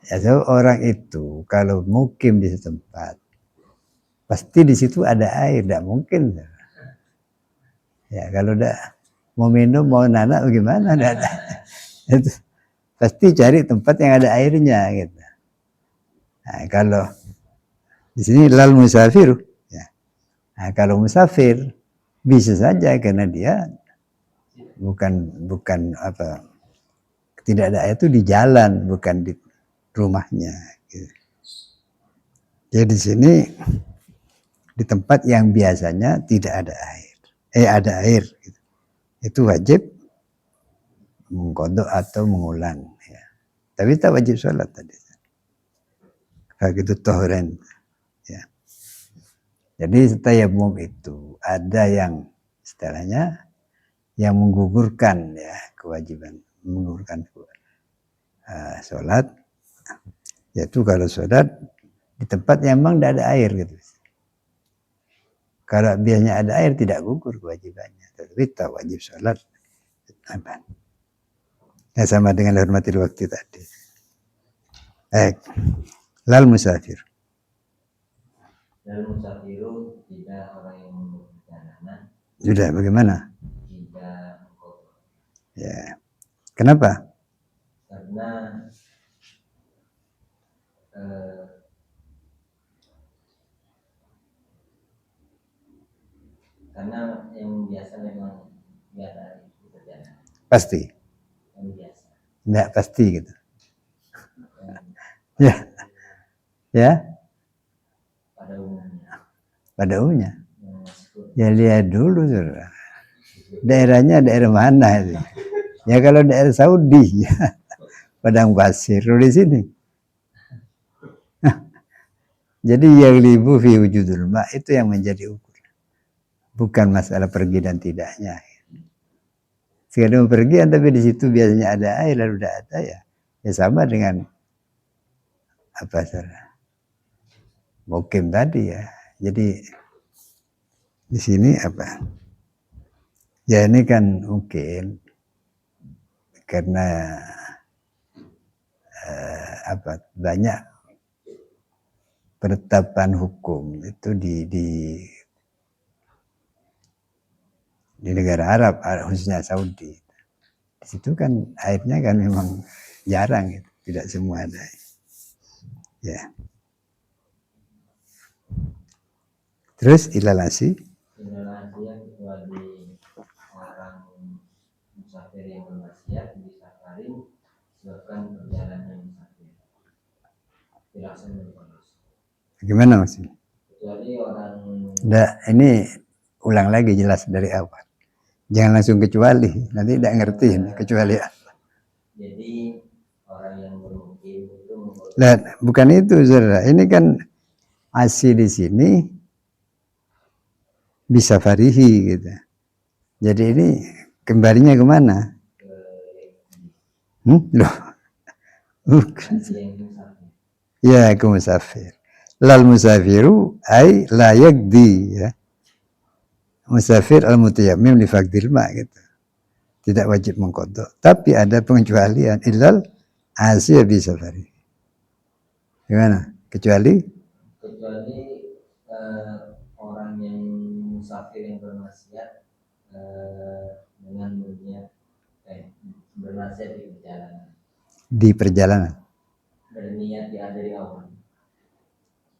ya so, orang itu kalau mukim di suatu tempat pasti di situ ada air, tidak mungkin ya kalau udah mau minum mau nanak bagaimana tidak ada itu pasti cari tempat yang ada airnya gitu. Nah, kalau di sini lal musafir ya. Nah, kalau musafir bisa saja karena dia bukan apa tidak ada air itu di jalan bukan di rumahnya gitu. Jadi di sini di tempat yang biasanya tidak ada air, ada air, gitu. Itu wajib mengkodok atau mengulang. Ya. Tapi tak wajib sholat tadi. Begitu tohuren. Ya. Jadi tayamum itu ada yang istilahnya yang menggugurkan ya kewajiban, menggugurkan sholat, yaitu kalau sholat di tempat yang memang tidak ada air gitu. Kalau biasanya ada air tidak gugur kewajibannya, tetapi tak wajib sholat. Ya, sama dengan hormatil waktu tadi. Lal musafir. Lal musafiru tidak orang yang berperjalanan. Sudah bagaimana? Tidak mengkodok. Ya. Kenapa? Karena yang biasa memang tidak ada di perjalanan. Pasti. Yang biasa. Tidak pasti gitu. Ya. Ya. Pada umumnya. Pada umumnya. Ya lihat dulu saudara. Daerahnya daerah mana itu? Ya kalau daerah Saudi ya. Padang pasir di sini. Jadi yang libu fi wujudul ma itu yang menjadi ukur. Bukan masalah pergi dan tidaknya. Sekadar pergi tapi di situ biasanya ada air lalu tidak ada ya. Ya sama dengan apa saudara? Mukim tadi ya. Jadi di sini apa? Ya ini kan mungkin karena banyak penetapan hukum itu di negara Arab, khususnya Saudi. Di situ kan airnya kan memang jarang, gitu. Tidak semua ada. Ya. Terus ilalasi? Ilalasi yang kecuali orang musafir yang bermaksiat disafarin sebabkan perjalanan musafir. Dilaksanakan bonus. Gimana maksudnya? Kecuali orang. Ini ulang lagi jelas dari awal. Jangan langsung kecuali, nanti tidak ngerti ini kecuali apa. Jadi orang yang bermukim itu bukan itu saudara. Ini kan asli di sini bisa farihi gitu. Jadi ini kembalinya kemana? Loh. Bukan. Ya ke musafir. Lal musafiru ay la yagdi ya. Musafir al-mutayammim li faqdil ma gitu. Tidak wajib mengkodok. Tapi ada pengecualian. Illal asya bi safari. Gimana? Kecuali orang yang musafir yang bermaksiat dengan berniat bermaksiat di perjalanan. Di perjalanan. Berniat dari awal.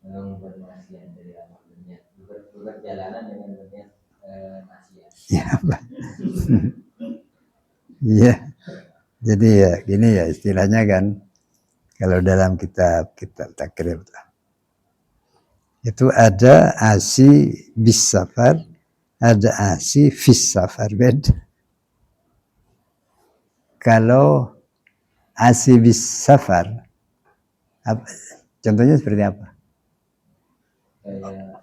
Memang bermaksiat dari awal. Berniat berperjalanan dengan berniat maksiat. Ya, iya. Jadi ya gini ya istilahnya kan kalau dalam kitab takrib itu ada asi bis safar, ada asi fis safar beda. Kalau asi bis safar contohnya seperti apa? Kayak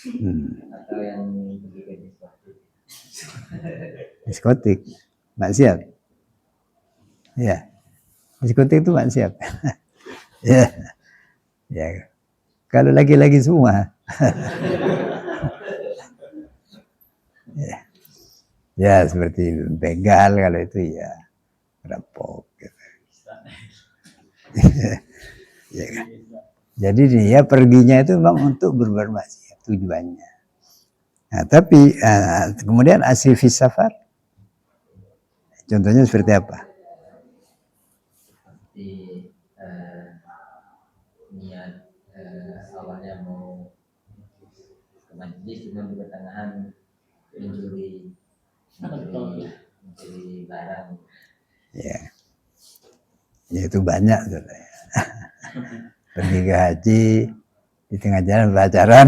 atau yang pergi ke diskotik maksiat. Ya, diskotik itu maksiat. Ya, ya. Kalau lagi-lagi semua. Ya. Ya seperti begal kalau itu ya rampok. Gitu. Ya kan? Jadi dia perginya itu memang untuk berbuat maksiat tujuannya. Nah, tapi kemudian asli fis safar contohnya seperti apa? Seperti niat awalnya mau ke majlis cuma di pertengahan mencuri barang. Ya itu banyak tuh. Pergi ke haji di tengah jalan pacaran.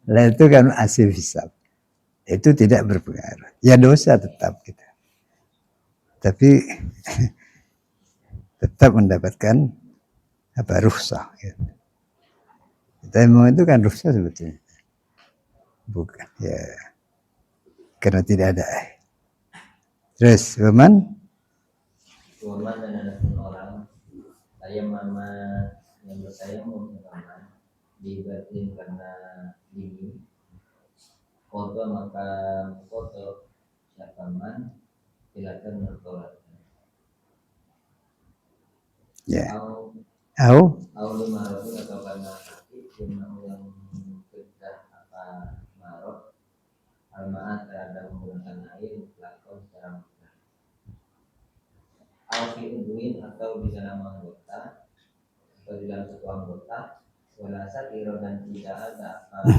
Lah itu kan asif hisab. Itu tidak berpengaruh. Ya dosa tetap kita. Tapi tetap mendapatkan rukhsah. Gitu. Tayammum itu kan rukhsah sebetulnya. Bukan. Ya. Karena tidak ada air. Terus, Waman dan ada orang mama yang bertayamum dibatin karena dingin kotor maka kotor siapaman silakan bertolat. ya. Au lima ratus atau karena sakit yang tidak apa marot almaat terhadap menggunakan air melakukan secara mutlak. Au fi'uduin atau di dalam anggota atau di dalam satu anggota wala sakiro dan tidak ada apa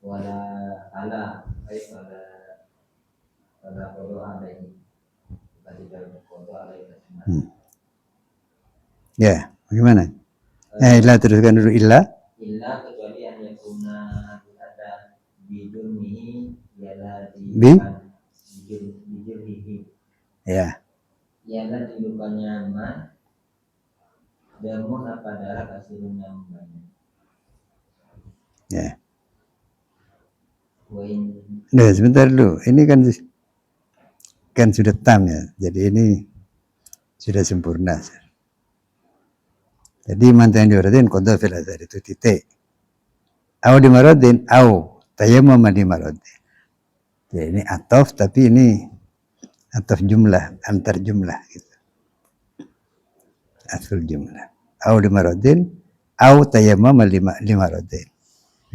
wala ala baik pada kodo ada ini tidak berkodo ada ini. Ya, bagaimana? Illa teruskan dulu illa Kecuali yang yakuna ada bidurni ialah di bidurnihi ya. ialah di lukanya man damun apa darah hasilnya banyak. Ya. Wain. Nah, sebentar dulu. Ini kan sudah tam ya. Jadi ini sudah sempurna. Jadi mantan dimarodin qadha fil azhar itu titik. Au dimarodin au tayammum dimarodin. Jadi ini ataf tapi ini ataf jumlah antar jumlah gitu. Asal jumlah. Au dimarodin au tayammum dimarodin.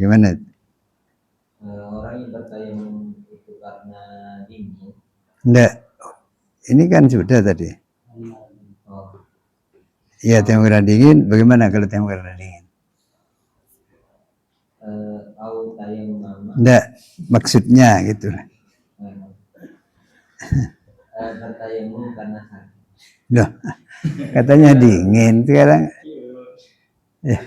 Gimana? Orang yang bertayamum itu karena dingin. Enggak. Ini kan sudah tadi. Iya, tayamum karena dingin. Bagaimana kalau tayamum karena dingin? Au tayamum mama. Enggak, maksudnya gitu. Bertayamum karena sakit. Loh, katanya dingin sekarang. Ya.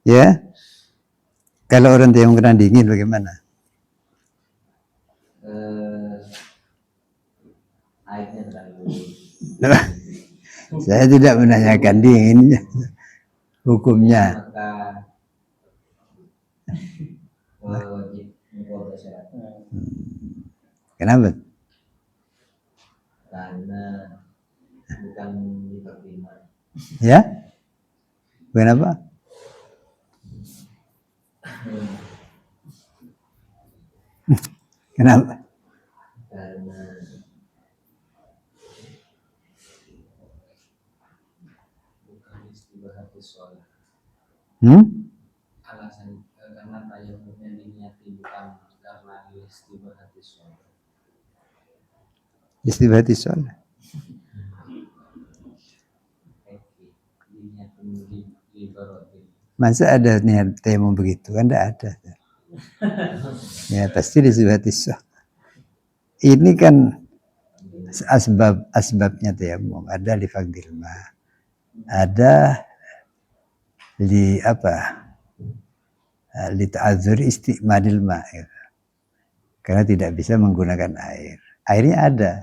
Ya. Kalau orang tayamum karena dingin bagaimana? Airnya terlalu. Saya tidak menanyakan dinginnya, hukumnya. Maka wajib mengkodok syarat. Kenapa? Karena bukan diterima. Ya? Kenapa? Kenapa? Karena bukan istibahati sholat. Alasan karena tayamumnya diniati bukan karena istibahati sholat. Istibahati sholat. Masa ada niat tayamum begitu? Kan tidak ada. Ya pasti istibahati sholat. Ini kan asbabnya tayamum. Ada li faqdil ma. Ada li ta'adzur isti'madil ma. Karena tidak bisa menggunakan air. Airnya ada.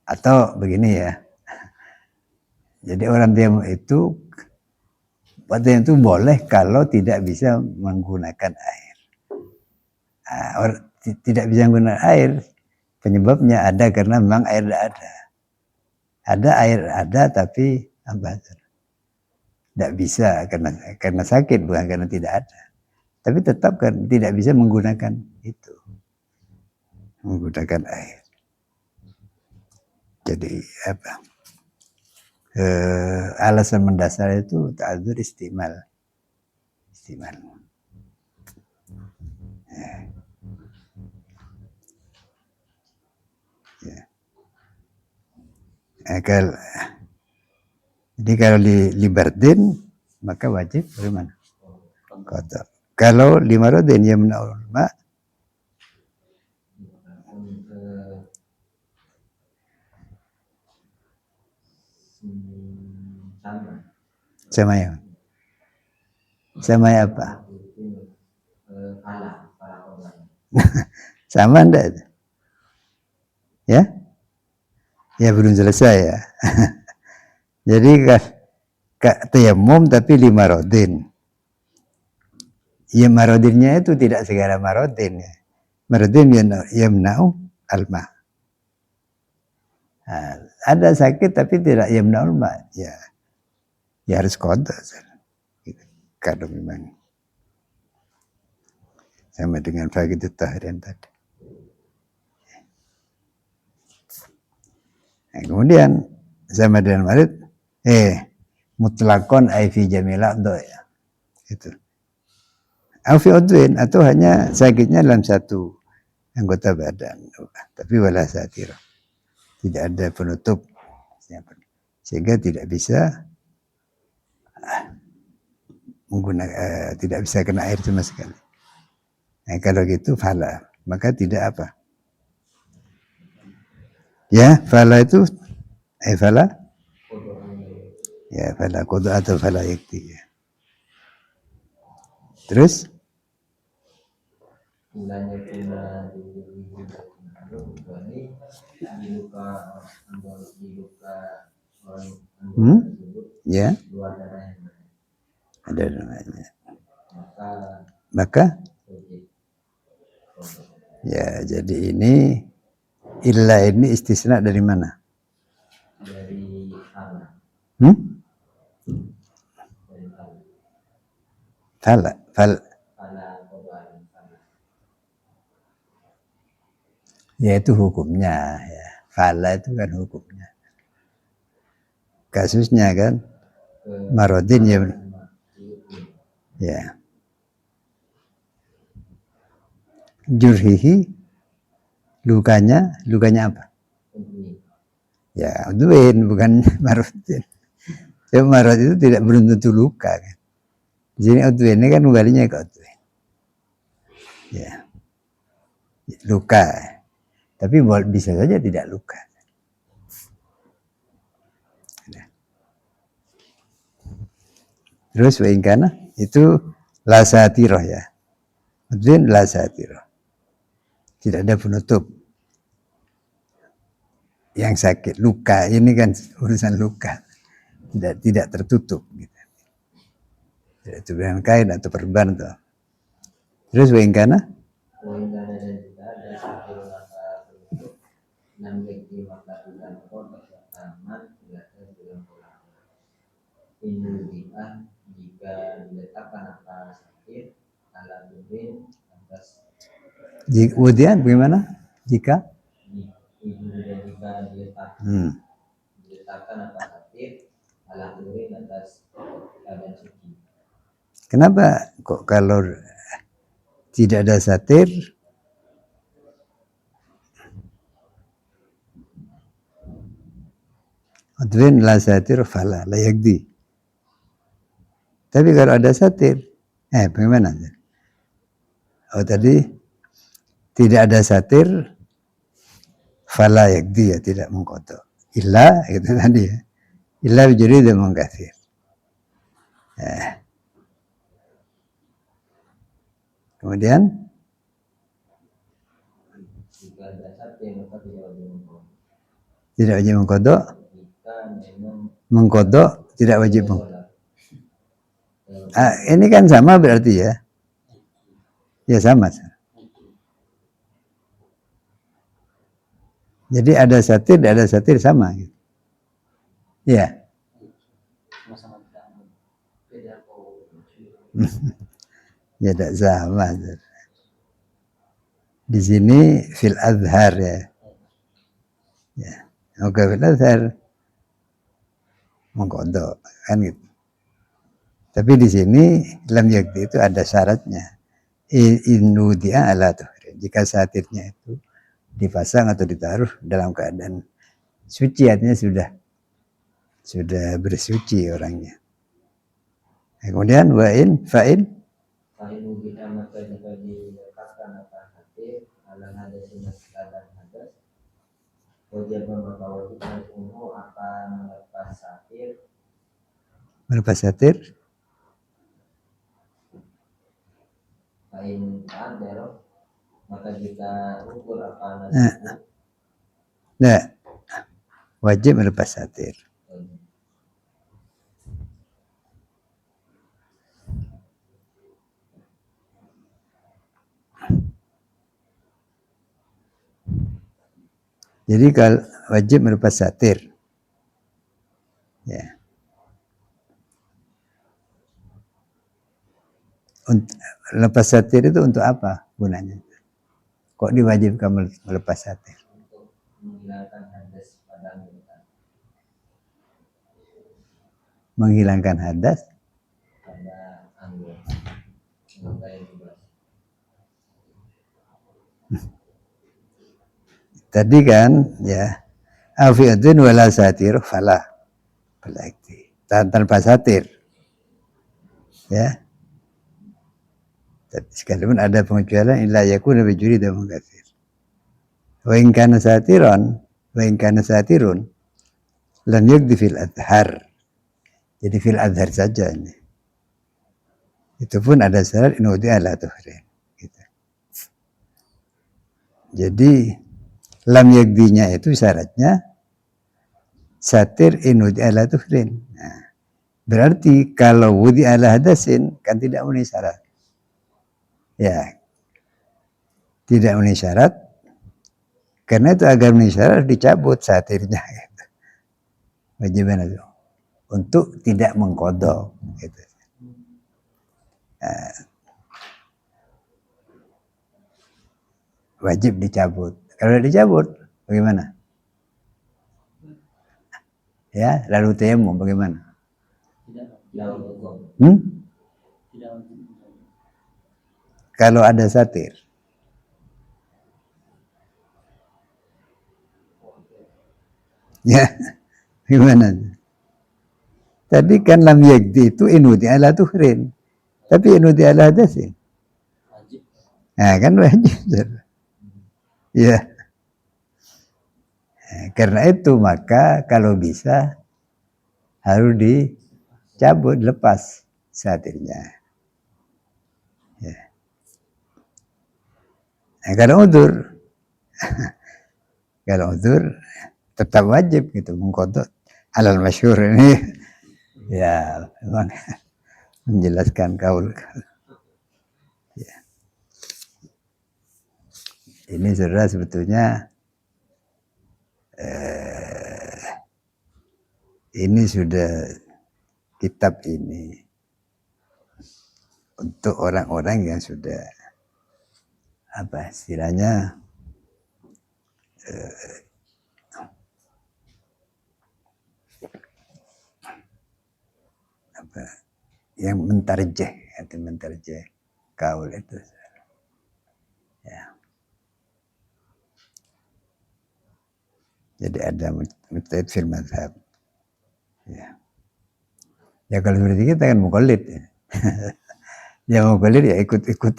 Atau begini ya. Jadi orang tayamum itu boleh kalau tidak bisa menggunakan air. Tidak bisa menggunakan air, penyebabnya ada karena memang air tidak ada. Ada air ada tapi tidak bisa karena sakit bukan karena tidak ada. Tapi tetap kan tidak bisa menggunakan itu, menggunakan air. Jadi alasan mendasar itu ta'adzur istimal. Ya. Jadi kalau liberdin maka wajib bagaimana? Qadha. Kalau lima rodin yamna'ul ma sama sama yang sama apa? pala korban. Sama enggak? Ya? Ya belum selesai ya. Jadi tayamum tapi lima rodin. Ya marodinnya itu tidak segala marodin ya. Marodin yamna'u alma. Nah, ada sakit tapi tidak yamna'ul ma. Ya harus qada. Kalau memang sama dengan faqidut tahrian tadi. Nah, kemudian sama dengan marid mutlakon ay fi jamil a'dha ya. Itu. Au fi udwin atau hanya sakitnya dalam satu anggota badan. Tapi wala satir. Tidak ada penutup. Sehingga tidak bisa tidak bisa kena air sama sekali. Nah, kalau gitu fala, maka tidak apa? Ya, fala itu fala ya fala qada atau fala yakti ya. Terus Mulanya kena ini diluka orang tersebut ya luar darah ada namanya. maka Ya, jadi ini illa ini istisna dari mana? dari tanah. Fala, ya itu hukumnya ya. Fala itu kan hukumnya. Kasusnya kan marodin ya. Jurhihi lukanya apa? Ya, udwin bukan marodin. Ya, marod itu belum tentu luka kan. Di sini udwin ini kan kembalinya ke udwin. Ya. Luka. Tapi bisa saja tidak luka. Terus waingkana itu lasatiroh ya. Udwin lasatiroh. Tidak ada penutup. Yang sakit, luka, ini kan urusan luka. Tidak tertutup. Gitu. Tidak itu dengan kain atau perban. Tuh. Terus waingkana? Waingkana dan juga ada satu rasa penutup. Namlik di makanan kota taman tidak dalam pola. Indudikan jika diletakkan atas sakit, alat turin atas Kemudian bagaimana? Jika diletakkan atas sakit, alat turin atas keadaan suci. Kenapa kok kalau tidak ada satir udwin la satir fala la yakdi. Tapi kalau ada satir bagaimana? Oh tadi tidak ada satir fala yakdi ya, tidak mengkotok. Illa itu tadi ya. Illa bijuri dan mengkasir. Kemudian tidak wajib mengkodok. Mengkodok tidak wajib mengkodok. Ini kan sama berarti ya. Ya sama. Jadi ada satir, tidak ada satir sama. Gitu. Ya. Ya tidak sama. Di sini fil azhar ya. Ya. Oke, fil azhar mengkodok kan gitu. Tapi di sini lam yakdi itu ada syaratnya. Inudia ala tuhrin. Jika satirnya itu dipasang atau ditaruh dalam keadaan suci, artinya sudah bersuci orangnya. Kemudian fa'in Fa'inu kita maka jika dilekatkan akan hati alam hadas dan hadas wajib maka wajib umum akan melepas satir. Melepas satir. Fa'in ta'adar maka jika ukur akan Nah, wajib melepas satir. Jadi kalau wajib melepas satir, ya. Untuk lepas satir itu untuk apa gunanya? Kok diwajibkan melepas satir? untuk menghilangkan hadas pada anggota. Menghilangkan hadas Pada anggota yang bebas. tadi kan, ya. Afi'atun wala satir falah. Tanpa satir. Ya. Tapi sekalipun ada pengecualian illa yakuna bijuri dan mengkathir. Wa in kana satiran, wa in kana satirun lam yaqdi fil adhar. Jadi fil adhar saja ini. Itu pun ada syarat inudi ala tuhrin. Gitu. Jadi lam yaqdinya itu syaratnya satir inudi ala tuhrin. Nah, berarti kalau wudi ala hadasin kan tidak memenuhi syarat. Ya, tidak memenuhi syarat. Karena itu agar memenuhi syarat dicabut satirnya. Gitu. Wajiban itu untuk tidak mengkodok. Gitu. Wajib dicabut. Kalau dicabut, bagaimana? Ya, lalu tayamum bagaimana? Tidak wajib. Tidak wajib. Kalau ada satir. Ya, gimana? Tadi kan lam yagdi itu inudi ala tuhrin. Tapi inudi ala hadasin. Wajib. Nah, kan wajib. Ya. Nah, karena itu maka kalau bisa harus dicabut, lepas satirnya. Ya. Nah, kalau udzur tetap wajib gitu mengkodok alal masyhur ini. Ya, memang menjelaskan kaul. Ya. Ini saudara sebetulnya ini sudah kitab ini untuk orang-orang yang sudah apa istilahnya yang mentarjeh kaul itu. Ya. Jadi ada mujtahid fil mazhab. Ya. Ya kalau seperti kita kan muqallid. Ya muqallid ya ikut-ikut.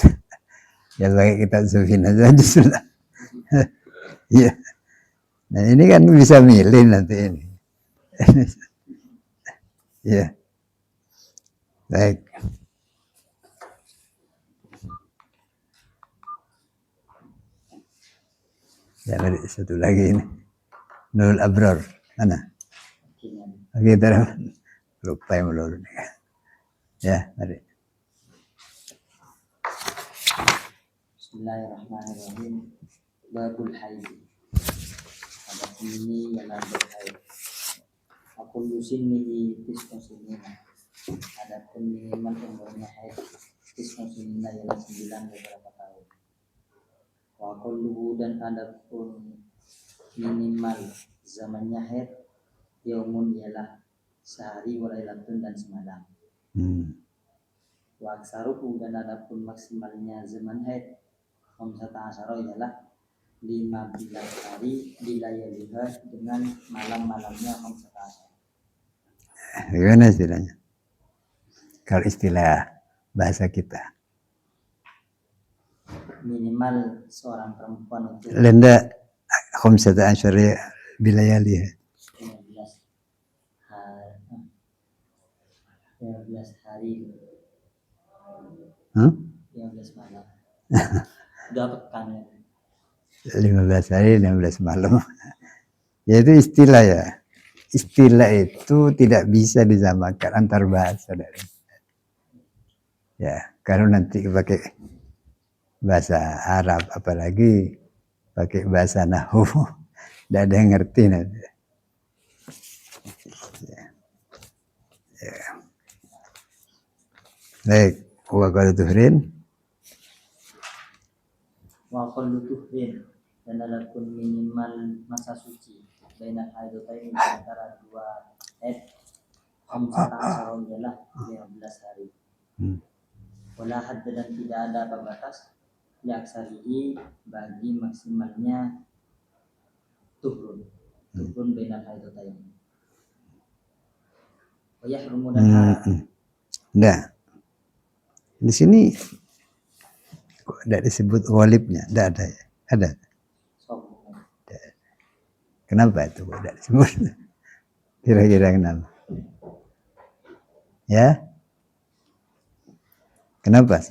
Ya baik kita sufin aja sudah. Ya. Nah ini kan bisa milih nanti ini. Ya. Baik. Ya ada satu lagi ini. Nurul Abrar. Mana? Oke, lupa yang melulu. Ya, mari. Bismillahirrahmanirrahim. Babul haid. Pada ini ialah berhaid. Aku lusinni tisna sinina. Adapun minimal umurnya haid tisna sinina ialah 9 beberapa tahun. Wa kulluhu dan adapun minimal zamannya haid yaumun ialah sehari walailatun dan semalam. Wa aksaruhu dan adapun maksimalnya zaman haid khamsata asyara ialah 15 hari dilayaliha dengan malam-malamnya khamsata asyara. Gimana istilahnya? Kalau istilah bahasa kita. minimal seorang perempuan untuk Lenda khamsata asyara bilayali. 15 hari 15 hari Hah? 15 malam 2 pekan ya. 15 hari 16 malam. Yaitu istilah ya. Istilah itu tidak bisa disamakan antar bahasa dari. Ya, kalau nanti pakai bahasa Arab apalagi pakai bahasa Nahwu, tidak ada yang ngerti nanti. Ya. Baik, wa qala tuhrin Wa qallu tuhrin, dan adapun minimal masa suci baina haidatain antara 2 haid 15 adalah 15 hari. Wala hadd, dan tidak ada pembatas liaksarihi bagi maksimalnya tuhrun baina haidatain. Wa yahrumu, dan haram. Nah, di sini kok tidak disebut walibnya, tidak ada ya? Ada. Kenapa itu kok tidak disebut? Kira-kira kenapa? Ya? Kenapa?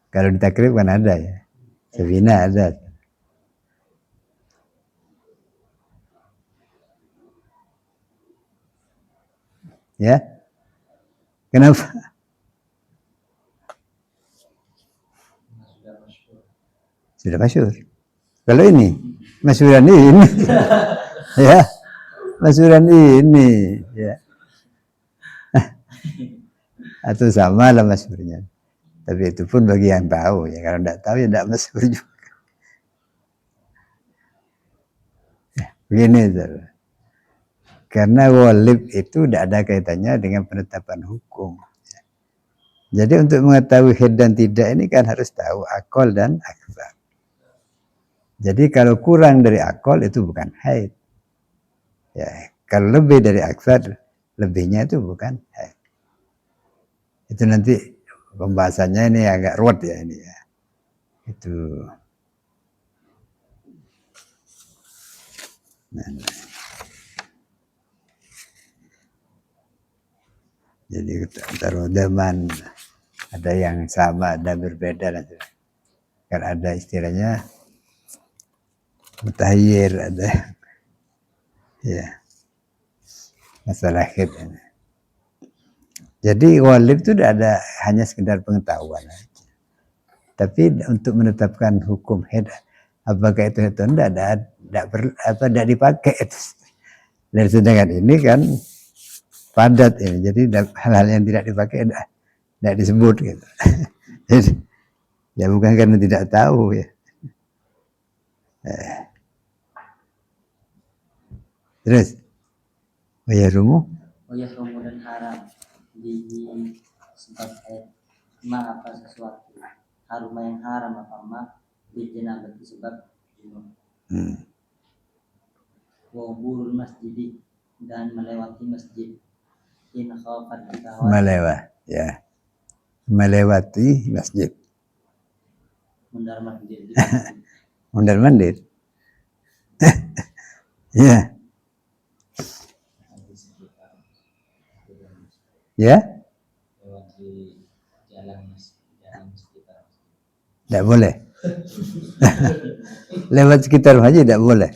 Kalau di takrib kan ada ya. Sabina ada. Ya? Kenapa? Sudah masyhur. Kalau ini, masyhuran ini. Ya. Masyhuran ini, ya. Atau sama lah masyhurnya. Tapi itu pun bagi yang tahu ya. Kalau tidak tahu ya tidak masyhur juga. Ya, begini, saudara. Karena walib itu tidak ada kaitannya dengan penetapan hukum. Jadi untuk mengetahui haid dan tidak ini kan harus tahu akol dan akbar. Jadi kalau kurang dari akol itu bukan haid. Ya, kalau lebih dari akbar, lebihnya itu bukan haid. Itu nanti pembahasannya ini agak ruwet ya ini ya. Itu. Nah. Jadi antara zaman ada yang sama, ada berbeda nanti. Kan ada istilahnya mutahyir, ada ya masalah haid. Jadi walib itu tidak ada hanya sekedar pengetahuan aja. Tapi untuk menetapkan hukum haid, apakah itu haid atau tidak dipakai itu. Dan sedangkan ini kan padat ini, jadi hal-hal yang tidak dipakai tidak disebut gitu. Jadi, ya bukan karena tidak tahu ya. Terus, wayahrumu Dan haram di sebab haid ma apa sesuatu. Harum yang haram apa ma di janabah sebab junub. Wa uburul masjid, dan melewati masjid. In khawfat melewati masjid. Mundar-mandir. Mundar-mandir. Ya. Ya? Lewat di jalan sekitar. Tidak boleh. Lewat sekitar masjid tidak boleh.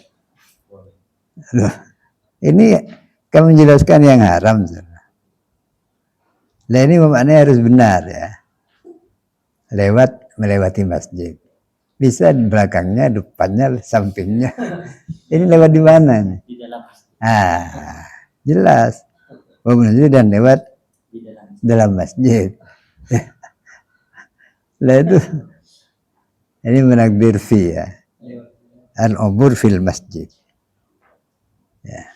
Loh, ini kamu menjelaskan yang haram. Nah ini maknanya harus benar ya. Melewati masjid. Bisa di belakangnya, depannya, sampingnya. Ini lewat di mana nih? Di dalam masjid. Jelas. Masjid dan lewat di dalam masjid. Lah itu ini menakdir fi ya. Al-ubur fil masjid. Ya.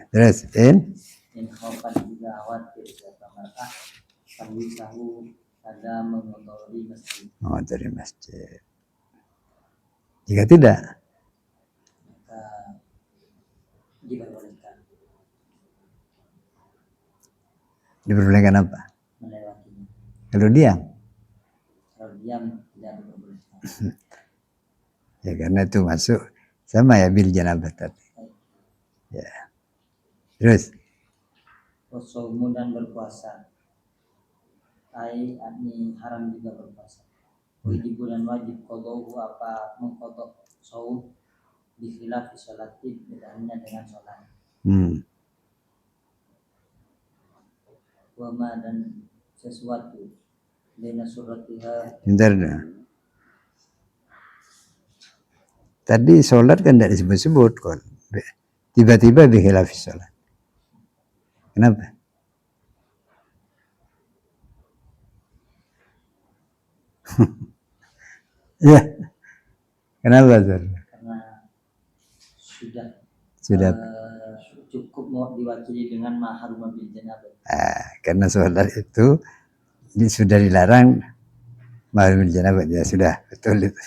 Terus in khawfan juga khawatir siapa mereka tahu ada mengotori masjid. Mengotori masjid. Jika tidak, maka diperbolehkan. Diperbolehkan apa? melewatinya. Kalau diam? Kalau diam tidak diperbolehkan. Ya karena itu masuk sama ya bil janabah tadi. Ya. Terus Wasaumu dan berpuasa. Ai ini haram juga berpuasa. Di bulan wajib qada'uhu apa mengqada' saum di khilaf sholatin bedanya dengan sholat. Wama dan sesuatu dena suratiha. Bentar. Tadi sholat kan tidak disebut-sebut kok. Tiba-tiba bikhilaf sholat. Kenapa? Ya. Kenapa, Sir? Karena Sudah. Cukup mau diwakili dengan mahrum bil janabah. Karena sholat itu sudah dilarang mahrum bil janabah. Ya sudah, betul itu.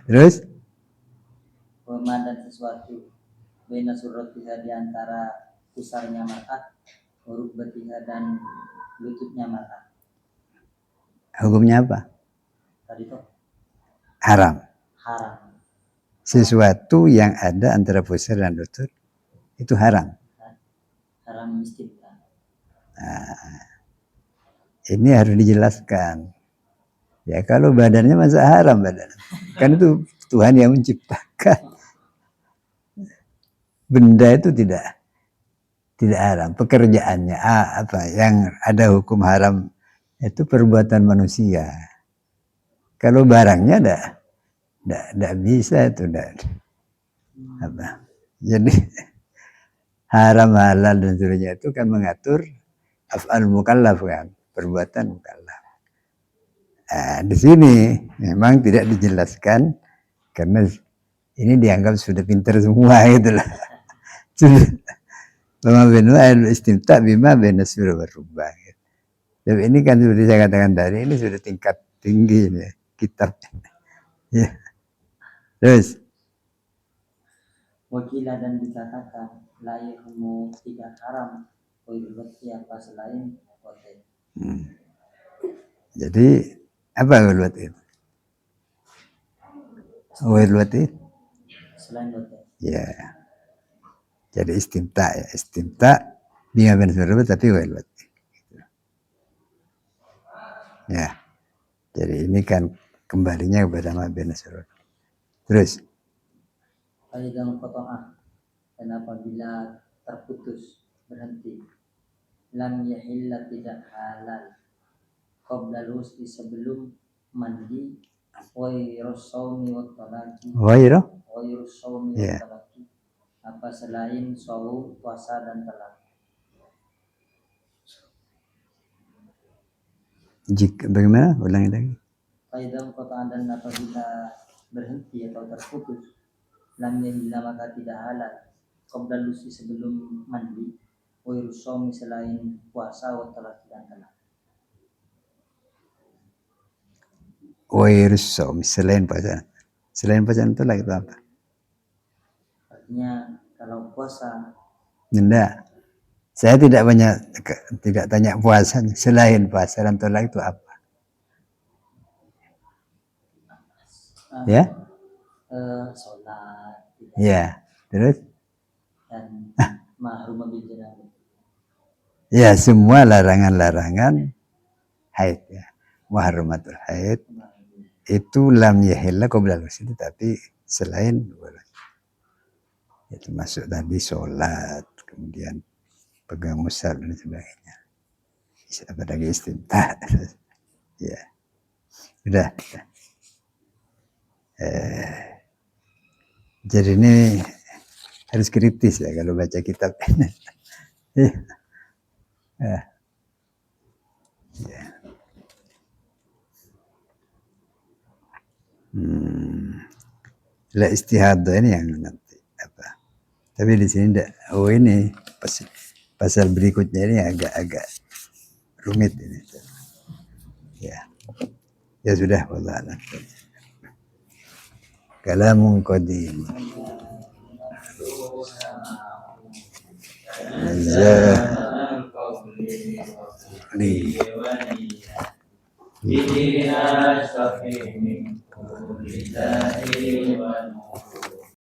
Terus? Wama dan sesuatu bena suratiha di antara pusarnya mar'ah, huruf batiha dan lututnya mar'ah. Hukumnya apa? Tadi itu Haram. haram. Sesuatu yang ada antara pusar dan lutut itu haram. Haram istimta. Ini harus dijelaskan. Ya kalau badannya masa haram badan. Kan itu Tuhan yang menciptakan. Benda itu tidak haram. Pekerjaannya apa yang ada hukum haram itu perbuatan manusia. Kalau barangnya tidak bisa itu apa. Jadi haram halal dan sebagainya itu kan mengatur af'al mukallaf kan, perbuatan mukallaf. Di sini memang tidak dijelaskan karena ini dianggap sudah pintar semua gitu lah. Bama benu al istimta bima bena surah berubah. Gitu. Tapi ini kan seperti saya katakan tadi ini sudah tingkat tinggi nih kitab. Ya. Terus Wakilah dan dikatakan layakmu tidak haram berarti apa selain hotel. Jadi apa ulwat itu? Ulwat itu? Selain hotel. Ya. Jadi istimta ya, istimta bima bena surah tapi ulwat. Ya. Jadi ini kan kembalinya kepada ma bena surah. Terus Faidang qata'ah dan apabila terputus berhenti lam yahilla tidak halal qabla lusli sebelum mandi wairus saumi wa talaqi wairus saumi wa talaqi apa selain saum puasa dan talak. Jika bagaimana? Ulangi lagi. Faidang qata'ah dan apabila berhenti atau terputus lam yahilla maka tidak halal qabla lusli sebelum mandi wairus saumi selain puasa wa talaqi dan talak. Wairus saum selain puasa. Selain puasa itu lagi itu apa? Artinya kalau puasa. Tidak. Saya tidak tanya puasa. Selain puasa dan tolak itu apa? Ya? Sholat. Ya. Terus? Dan mahrum bil janabah. Ya semua larangan-larangan haid ya. Muharramatul haid itu lam yahilla qabla al-ghusl tapi selain itu masuk tadi sholat kemudian pegang mushaf dan sebagainya. Apa lagi istimta? Ya. Udah. Jadi ini harus kritis ya kalau baca kitab ini. Ya. La istihadah ini yang nanti apa? Tapi di sini enggak. Oh ini pasal berikutnya ini agak rumit ini. Ya. Ya sudah wallah. Kalamun qadim. Li. Ihdina as-siratal mustaqim.